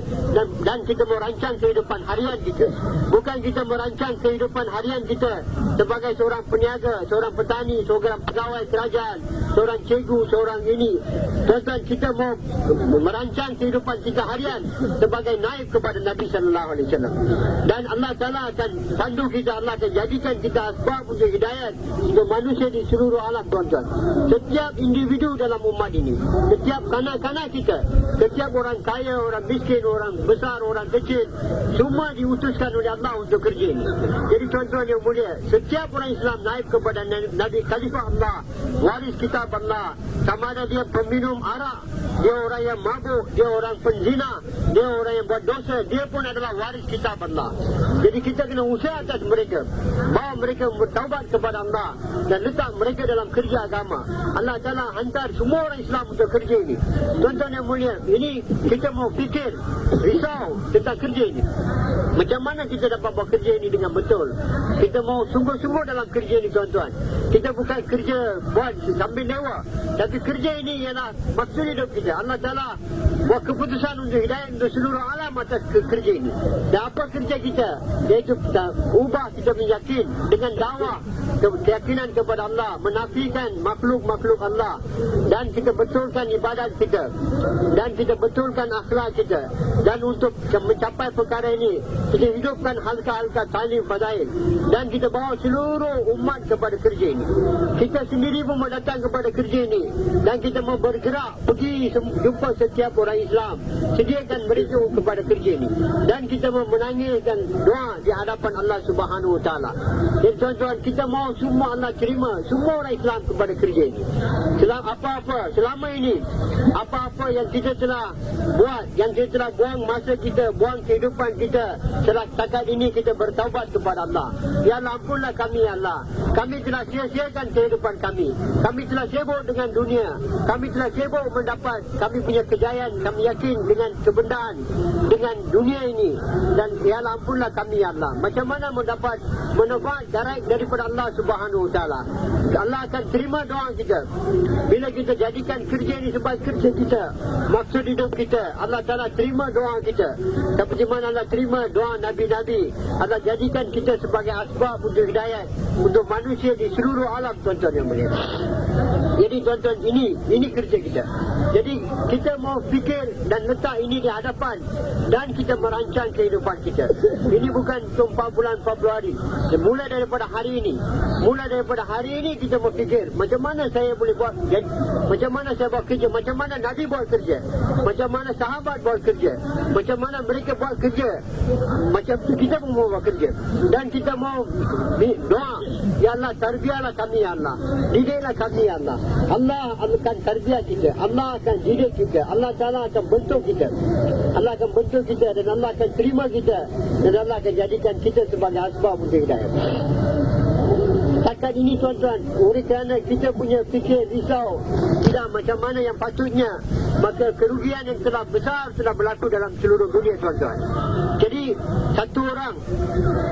dan kita mau rancang kehidupan harian kita. Bukan kita merancang kehidupan harian kita sebagai seorang peniaga, seorang petani, seorang pegawai kerajaan, seorang cikgu, seorang ini. Tuan-tuan, kita mau merancang kehidupan kita harian sebagai naib kepada Nabi SAW. Dan Allah Ta'ala akan pandu kita, Allah akan jadikan kita asbab untuk hidayat untuk manusia di seluruh alam tuan-tuan. Setiap individu dalam umat ini, setiap kanak-kanak kita, setiap orang kaya, orang miskin, orang besar, orang kecil, semua diutuskan oleh Allah untuk kerja ini. Jadi tuan-tuan yang mulia, setiap orang Islam naib kepada Nabi, khalifah Allah, waris kitab Allah. Sama ada dia peminum arak, dia orang yang mabuk, dia orang penzina, dia orang yang buat dosa, dia pun adalah waris kitab Allah. Jadi kita kena usaha atas mereka, bawa mereka bertaubat kepada Allah dan letak mereka dalam kerja agama. Allah Ta'ala hantar semua orang Islam untuk kerja ini. Tuan-tuan yang mulia, ini kita mau fikir, risau tentang kerja ini. Macam mana kita dapat buat kerja ini dengan betul? Kita mau sungguh-sungguh dalam kerja ini tuan-tuan. Kita bukan kerja buat sambil dewa, tapi kerja ini ialah maksud hidup kita. Allah Ta'ala buat keputusan untuk hidayah untuk seluruh alam atas kerja ini. Dan apa kerja kita? Iaitu kita ubah kita menyakin dengan dakwah keyakinan kepada Allah, menafikan makhluk-makhluk Allah, dan kita betulkan ibadat kita, dan kita betulkan akhlak kita. Dan untuk mencapai perkara ini, kita hidupkan halqa-halqa ta'lim fadail, dan kita bawa seluruh umat kepada kerja ini. Kita sendiri pun mau datang kepada kerja ini, dan kita mau bergerak pergi jumpa setiap orang Islam, sediakan mereka kepada kerja ini, dan kita mau menangiskan doa di hadapan Allah Subhanahu Wa Taala. Jadi tuan-tuan, kita mau semua Allah terima semua orang Islam kepada kerja ini. Selama ini apa-apa yang kita telah buat, yang kita telah buang masa kita, buang kehidupan kita, setakat ini kita bertaubat kepada Allah. Ya Allah, ampunlah kami ya Allah. Kami telah sia-siakan kehidupan kami. Kami telah sibuk dengan dunia. Kami telah sibuk mendapat kami punya kejayaan. Kami yakin dengan kebendaan, dengan dunia ini. Dan ya Allah, ampunlah kami ya Allah. Macam mana mendapat manfaat daripada Allah Subhanahu Wa Taala? Allah akan terima doa kita bila kita jadikan kerja ini sebagai kerja kita, maksud hidup kita. Allah Ta'ala terima doa kita. Seperti mana Allah terima doa Nabi-Nabi, Allah jadikan kita sebagai asbab untuk hidayat untuk manusia di seluruh alam tuan-tuan yang mulia. Jadi tuan-tuan, ini kerja kita. Jadi kita mau fikir dan letak ini di hadapan, dan kita merancang kehidupan kita. Ini bukan 4 bulan 40 hari. Mulai daripada hari ini kita mau fikir macam mana saya boleh buat, macam mana saya buat kerja, macam mana Nabi buat kerja, macam mana sahabat buat kerja, macam mana mereka buat kerja, macam tu kita pun mau buat kerja. Dan kita mau doa, ya Allah, tarbiahlah kami ya Allah, didiklah kami ya Allah. Allah akan tarbiah kita, Allah akan didik kita, Allah Ta'ala akan bentuk kita, Allah akan bentuk kita, dan Allah akan terima kita, dan Allah akan jadikan kita sebagai asbab untuk hidayah. Setakat ini tuan-tuan, oleh kerana kita punya fikir risau tidak macam mana yang patutnya, maka kerugian yang telah besar telah berlaku dalam seluruh dunia, tuan-tuan. Jadi satu orang,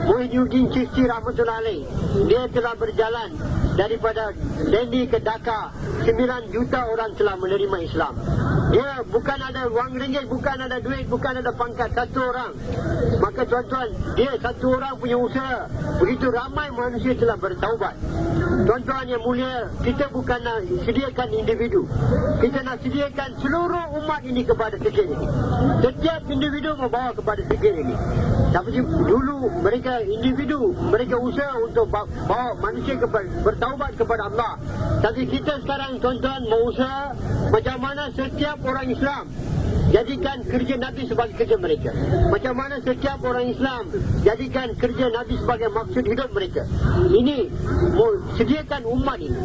Muhyiddin Chisti rahmatullahi alaih, dia telah berjalan daripada Delhi ke Dhaka. 9 juta orang telah menerima Islam. Dia bukan ada wang ringgit, bukan ada duit, bukan ada pangkat, satu orang. Maka tuan-tuan, dia satu orang punya usaha, begitu ramai manusia telah bertaubat. Tuan-tuan yang mulia, kita bukan nak sediakan individu, kita nak sediakan seluruh umat ini kepada fikir ini. Setiap individu membawa kepada fikir ini. Tapi dulu mereka individu, mereka usaha untuk bawa manusia bertaubat kepada Allah. Tapi kita sekarang, tuan-tuan, mau usaha macam mana setiap orang Islam jadikan kerja Nabi sebagai kerja mereka. Macam mana setiap orang Islam jadikan kerja Nabi sebagai maksud hidup mereka. Ini sediakan umat ini.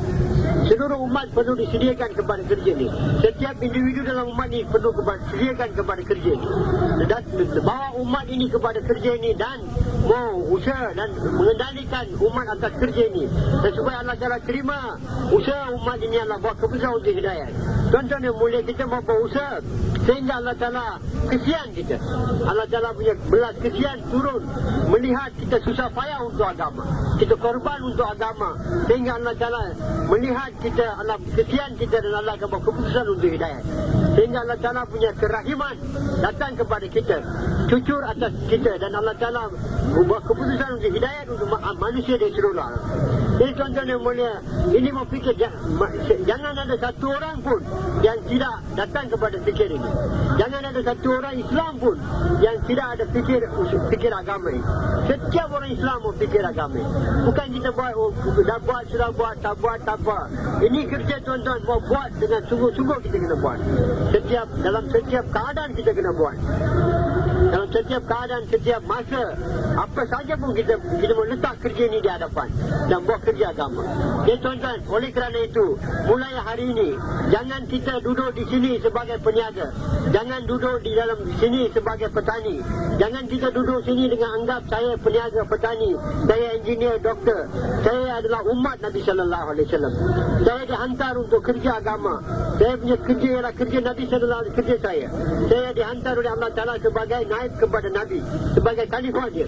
Seluruh umat perlu disediakan kepada kerja ini. Setiap individu dalam umat ini perlu disediakan kepada kerja ini. Dan bawa umat ini kepada kerja ini dan mau usaha dan mengendalikan umat atas kerja ini. Dan supaya Allah Ta'ala terima usaha umat ini, Allah buat keputusan untuk hidayah. Tuan-tuan yang mulia, kita mau berusaha sehingga Allah Ta'ala kesian kita. Allah Ta'ala punya belas kesian turun melihat kita susah payah untuk agama, kita korban untuk agama, sehingga Allah Ta'ala melihat kita, Allah kesian kita, dan Allah akan buat keputusan untuk hidayah. Sehingga Allah Ta'ala punya kerahiman datang kepada kita, cucur atas kita, dan Allah Ta'ala buat keputusan untuk hidayah untuk manusia di seluruh alam. Jadi tuan-tuan yang mulia, ini mau fikir, jangan ada satu orang pun yang tidak datang kepada fikir ini. Jangan ada satu orang Islam pun yang tidak ada fikir agama ini. Setiap orang Islam mau fikir agama ini. Bukan kita buat, dah buat, sudah buat, tak buat, tak apa. Ini kerja, tuan-tuan, mau buat dengan sungguh-sungguh kita kena buat. Dalam setiap keadaan kita kena buat. Dalam setiap keadaan, setiap masa, apa saja pun kita mau letak kerja ini di hadapan dan buat kerja agama. Jadi tuan-tuan, oleh kerana itu, mulai hari ini, jangan kita duduk di sini sebagai peniaga, jangan duduk di dalam sini sebagai petani, jangan kita duduk sini dengan anggap saya peniaga, petani, saya engineer, doktor. Saya adalah umat Nabi Sallallahu Alaihi Wasallam. Saya dihantar untuk kerja agama. Saya punya kerja ialah kerja Nabi Sallallahu Alaihi Wasallam, kerja saya. Saya dihantar oleh Allah Ta'ala sebagai naib kepada Nabi, sebagai khalifah dia.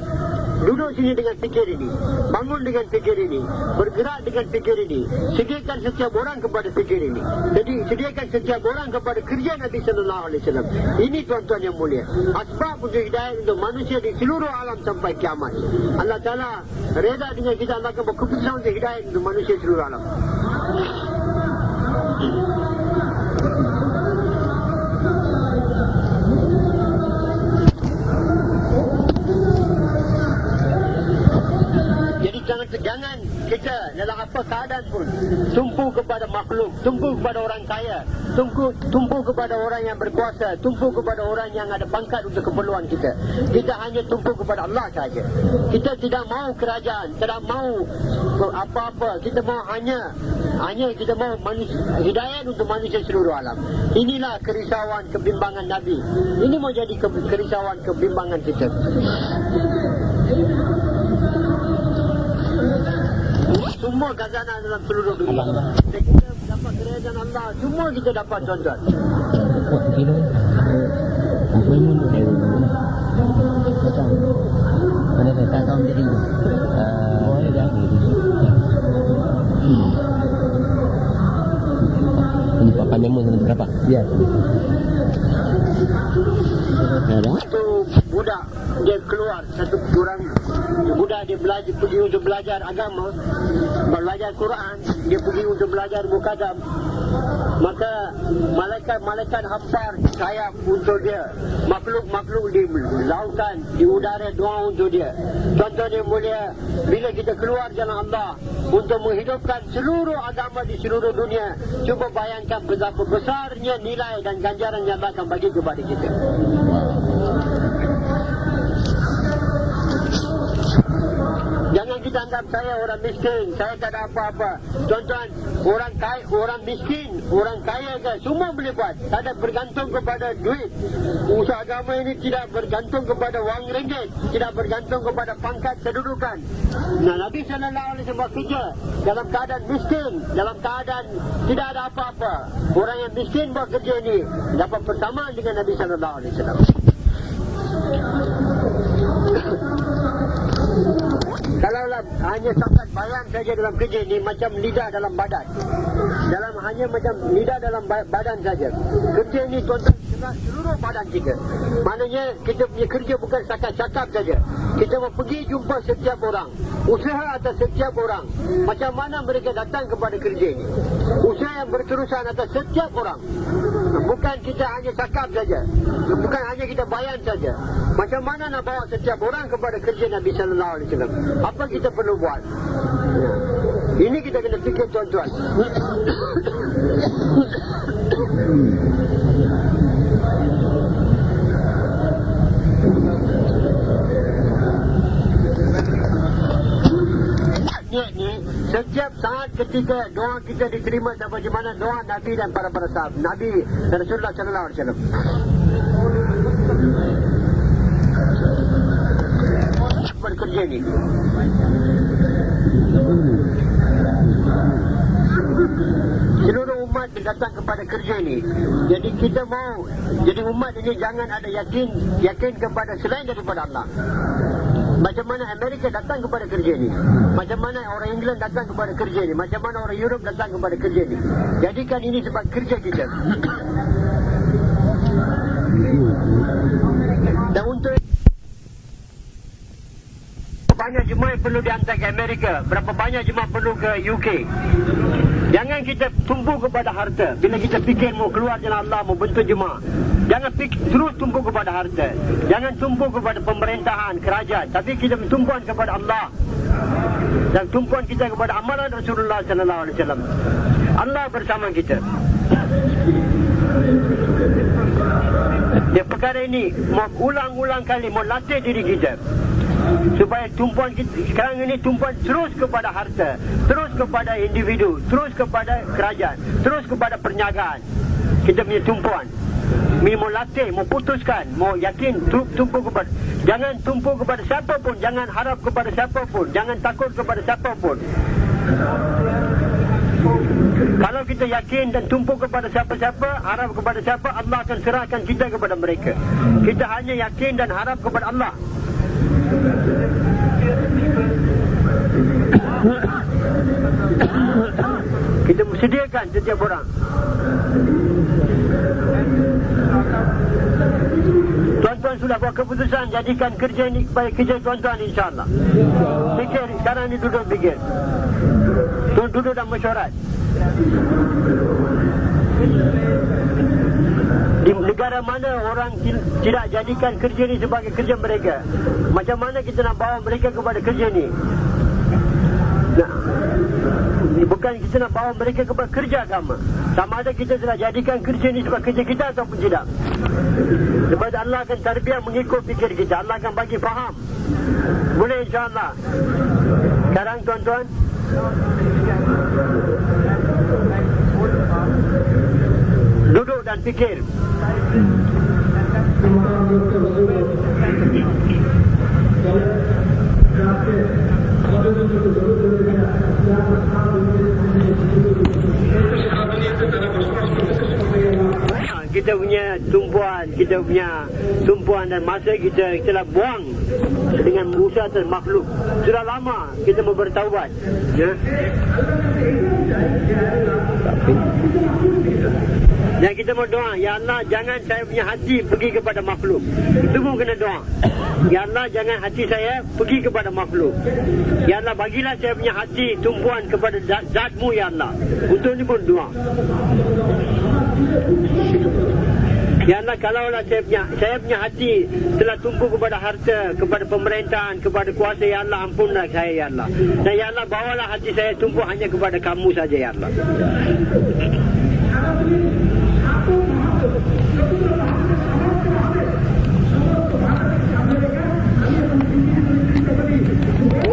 Duduk sini dengan fikir ini, bangun dengan fikir ini, bergerak dengan fikir ini, sediakan setiap orang kepada fikir ini. Jadi sediakan setiap orang kepada kerja Nabi Sallallahu Alaihi Wasallam. Ini tuan-tuan yang mulia, asbab untuk hidayah untuk manusia di seluruh alam sampai kiamat. Allah Ta'ala reda dengan kita, Allah akan berkeputusan untuk hidayah untuk manusia di seluruh alam. Jangan kita dalam apa keadaan pun tumpu kepada makhluk, tumpu kepada orang kaya, tumpu kepada orang yang berkuasa, tumpu kepada orang yang ada pangkat untuk keperluan kita. Kita hanya tumpu kepada Allah saja. Kita tidak mahu kerajaan, tidak mahu apa-apa. Kita mahu hanya kita mahu hidayah untuk manusia seluruh alam. Inilah kerisauan, kebimbangan Nabi. Ini mau jadi kerisauan, kebimbangan kita. Semua khazanah dalam seluruh dunia. Kita dapat kerajaan Allah, semua kita dapat, tuan-tuan. Ini papan yang berapa? Ya. Satu budak dia keluar, satu orang budak dia pergi untuk belajar agama, belajar Quran, dia pergi untuk belajar mukadam. Maka malaikat hampar sayap untuk dia, makhluk di lautan, di udara doa untuk dia. Tuan-tuan yang mulia, bila kita keluar jalan Allah untuk menghidupkan seluruh agama di seluruh dunia, cuba bayangkan betapa besarnya nilai dan ganjaran yang Allah akan bagi kepada kita. Jangan kita anggap saya orang miskin, saya tak ada apa-apa. Tuan-tuan, orang kaya, orang miskin, orang kaya ke, semua boleh buat. Tak ada bergantung kepada duit. Usaha agama ini tidak bergantung kepada wang ringgit, tidak bergantung kepada pangkat kedudukan. Nah, Nabi SAW kerja dalam keadaan miskin, dalam keadaan tidak ada apa-apa. Orang yang miskin buat kerja ini dapat persamaan dengan Nabi SAW. Kalaulah hanya sangat bayang saja dalam kerja ini, macam lidah dalam badan. Hanya macam lidah dalam badan saja. Kerja ini tuan-tuan seluruh badan kita. Maknanya kita punya kerja bukan cakap-cakap saja. Kita mau pergi jumpa setiap orang. Usaha atas setiap orang. Macam mana mereka datang kepada kerja ini. Usaha yang berterusan atas setiap orang. Bukan kita hanya cakap saja. Bukan hanya kita bayang saja. Macam mana nak bawa setiap orang kepada kerja Nabi Sallallahu Alaihi Wasallam. Apa kita perlu buat? Ini kita kena fikir tuan-tuan. Ni setiap saat ketika doa kita diterima sampai mana doa Nabi dan para sahabat Nabi dan Rasulullah Sallallahu Alaihi Wasallam. Bekerja ni seluruh umat datang kepada kerja ni. Jadi kita mau jadi umat ini jangan ada yakin kepada selain daripada Allah. Macam mana Amerika datang kepada kerja ni, macam mana orang England datang kepada kerja ni, macam mana orang Europe datang kepada kerja ni. Jadikan ini sebab kerja kita. Dan untuk banyak jemaah perlu dihantar ke Amerika, berapa banyak jemaah perlu ke UK. Jangan kita tumpu kepada harta. Bila kita fikir mau keluar jalan Allah, mau bentuk jemaah, jangan terus tumpu kepada harta. Jangan tumpu kepada pemerintahan, kerajaan, tapi kita tumpuan kepada Allah. Dan tumpuan kita kepada amalan Rasulullah Sallallahu Alaihi Wasallam. Allah bersama kita. Dia perkara ini mau ulang-ulang kali, mau latih diri kita. Supaya tumpuan kita sekarang ini tumpuan terus kepada harta, terus kepada individu, terus kepada kerajaan, terus kepada perniagaan. Kita punya tumpuan mau latih, mau putuskan, mau yakin, tumpu kepada, jangan tumpu kepada siapa pun, jangan harap kepada siapa pun, jangan takut kepada siapa pun. Kalau kita yakin dan tumpu kepada siapa-siapa, harap kepada siapa, Allah akan serahkan kita kepada mereka. Kita hanya yakin dan harap kepada Allah. Kita sediakan setiap orang. Tuan-tuan sudah buat keputusan, jadikan kerja ini sebagai kerja tuan-tuan, insyaAllah. Fikir, sekarang ni duduk fikir. Duduk dan mesyuarat. Di negara mana orang tidak jadikan kerja ni sebagai kerja mereka, macam mana kita nak bawa mereka kepada kerja ni? Bukan kita nak bawa mereka kepada kerja agama. Sama ada kita telah jadikan kerja ni sebagai kerja kita ataupun tidak. Sebab Allah akan tarbiyah mengikut fikir kita. Allah akan bagi faham. Boleh insyaAllah. Sekarang tuan-tuan, duduk dan fikir. Kita punya tumpuan dan masa kita telah buang dengan berusaha atas makhluk. Sudah lama kita mau bertaubat, ya. Dan kita mau doa, ya Allah, jangan saya punya hati pergi kepada makhluk. Itu pun kena doa. Ya Allah, jangan hati saya pergi kepada makhluk. Ya Allah, bagilah saya punya hati tumpuan kepada zat-Mu, ya Allah. Untuk ini pun doa. Ya Allah, kalaulah saya punya hati telah tumpu kepada harta, kepada pemerintahan, kepada kuasa, ya Allah, ampunlah saya, ya Allah. Dan ya Allah, bawalah hati saya tumpu hanya kepada Kamu saja, ya Allah.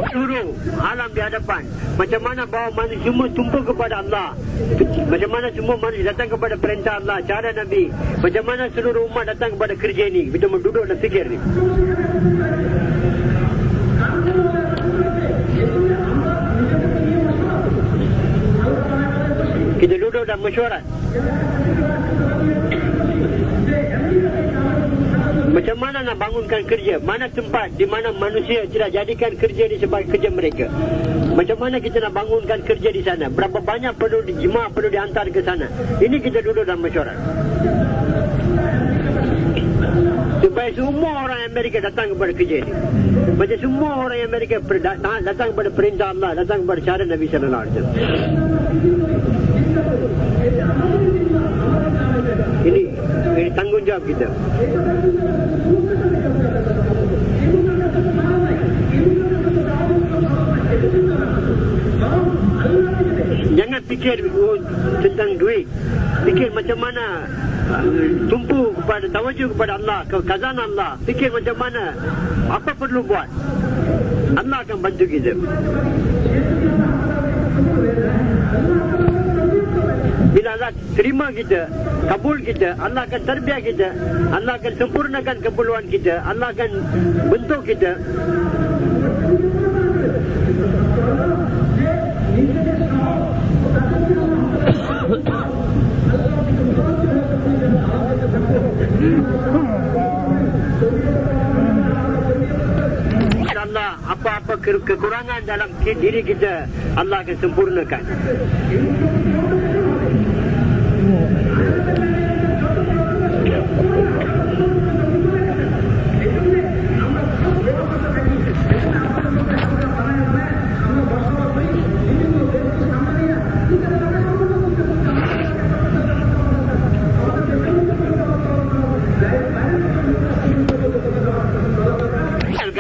Seluruh alam depan. Macam mana bawa manusia semua tumpu kepada Allah. Macam mana semua manusia datang kepada perintah Allah, cara Nabi. Macam mana seluruh umat datang kepada kerja ni. Kita duduk dan fikir ni. Kita duduk dan mesyuarat. Macam mana nak bangunkan kerja? Mana tempat di mana manusia tidak jadikan kerja ini sebagai kerja mereka? Macam mana kita nak bangunkan kerja di sana? Berapa banyak perlu jemaah perlu dihantar ke sana? Ini kita duduk dan mesyuarat. Supaya semua orang Amerika datang kepada kerja ini. Macam semua orang Amerika datang kepada perintah Allah, datang kepada cara Nabi sallallahu alaihi wasallam. Ini tanggungjawab kita. Jangan fikir tentang duit. Fikir macam mana tumpu kepada tawajuh kepada Allah, ke khazanah Allah. Fikir macam mana, apa perlu buat. Allah akan bantu kita. Bila Allah terima kita, kabul kita, Allah akan terbiak kita, Allah akan sempurnakan keperluan kita, Allah akan bentuk kita. Allah, apa-apa kekurangan dalam diri kita, Allah akan sempurnakan.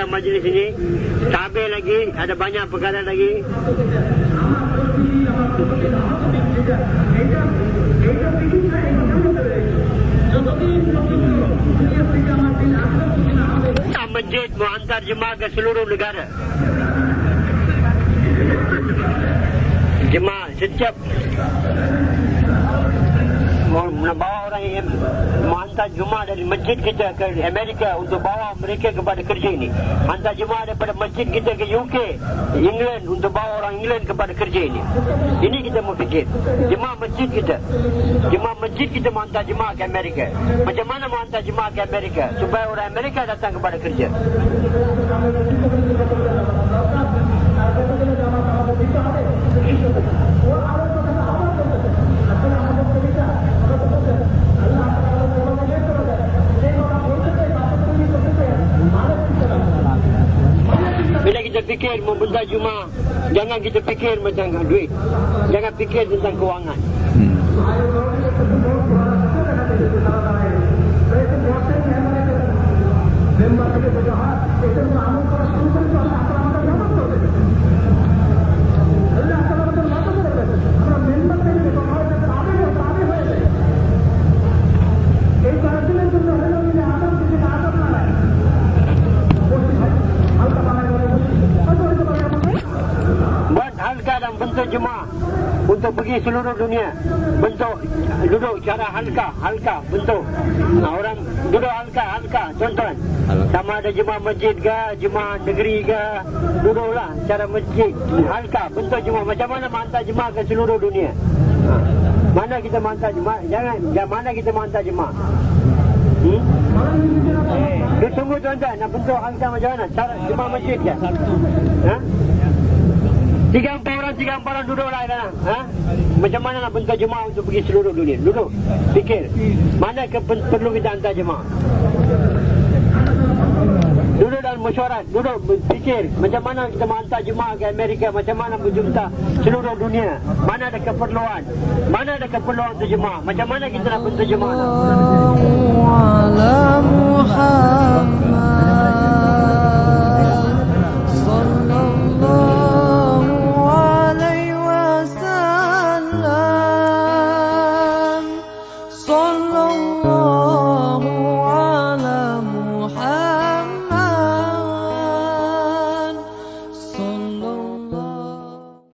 Majlis ini cabai lagi, ada banyak perkara lagi. Masjid menghantar jemaah ke seluruh negara. Jemaah setiap bawa orang yang menghantar jemaah dari masjid kita ke Amerika untuk bawa mereka kepada kerja ini. Hantar jemaah daripada masjid kita ke UK, England, untuk bawa orang England kepada kerja ini. Ini kita mau fikir. Jemaah masjid kita menghantar jemaah ke Amerika. Macam mana menghantar jemaah ke Amerika supaya orang Amerika datang kepada kerja? Bila kita fikir membentuk jemaah, jangan kita fikir macam duit. Jangan fikir tentang kewangan. Dan bentuk jemaah untuk pergi seluruh dunia, bentuk duduk cara halka bentuk. Orang duduk halka tuan-tuan, sama ada jemaah masjid ke, jemaah negeri ke, duduklah cara masjid halka bentuk jemaah. Macam mana menghantar jemaah ke seluruh dunia? Mana kita menghantar jemaah? Mana kita menghantar jemaah? Dia tunggu tuan-tuan, nak bentuk halka macam mana? Cara jemaah masjid ke? 3-4 orang duduklah dalam. Macam mana nak bentuk jemaah untuk pergi seluruh dunia? Duduk, fikir. Mana perlu kita hantar jemaah? Duduk dalam mesyuarat, duduk fikir. Macam mana kita menghantar jemaah ke Amerika? Macam mana berjumpa seluruh dunia? Mana ada keperluan? Mana ada keperluan untuk jemaah? Macam mana kita nak bentuk jemaah?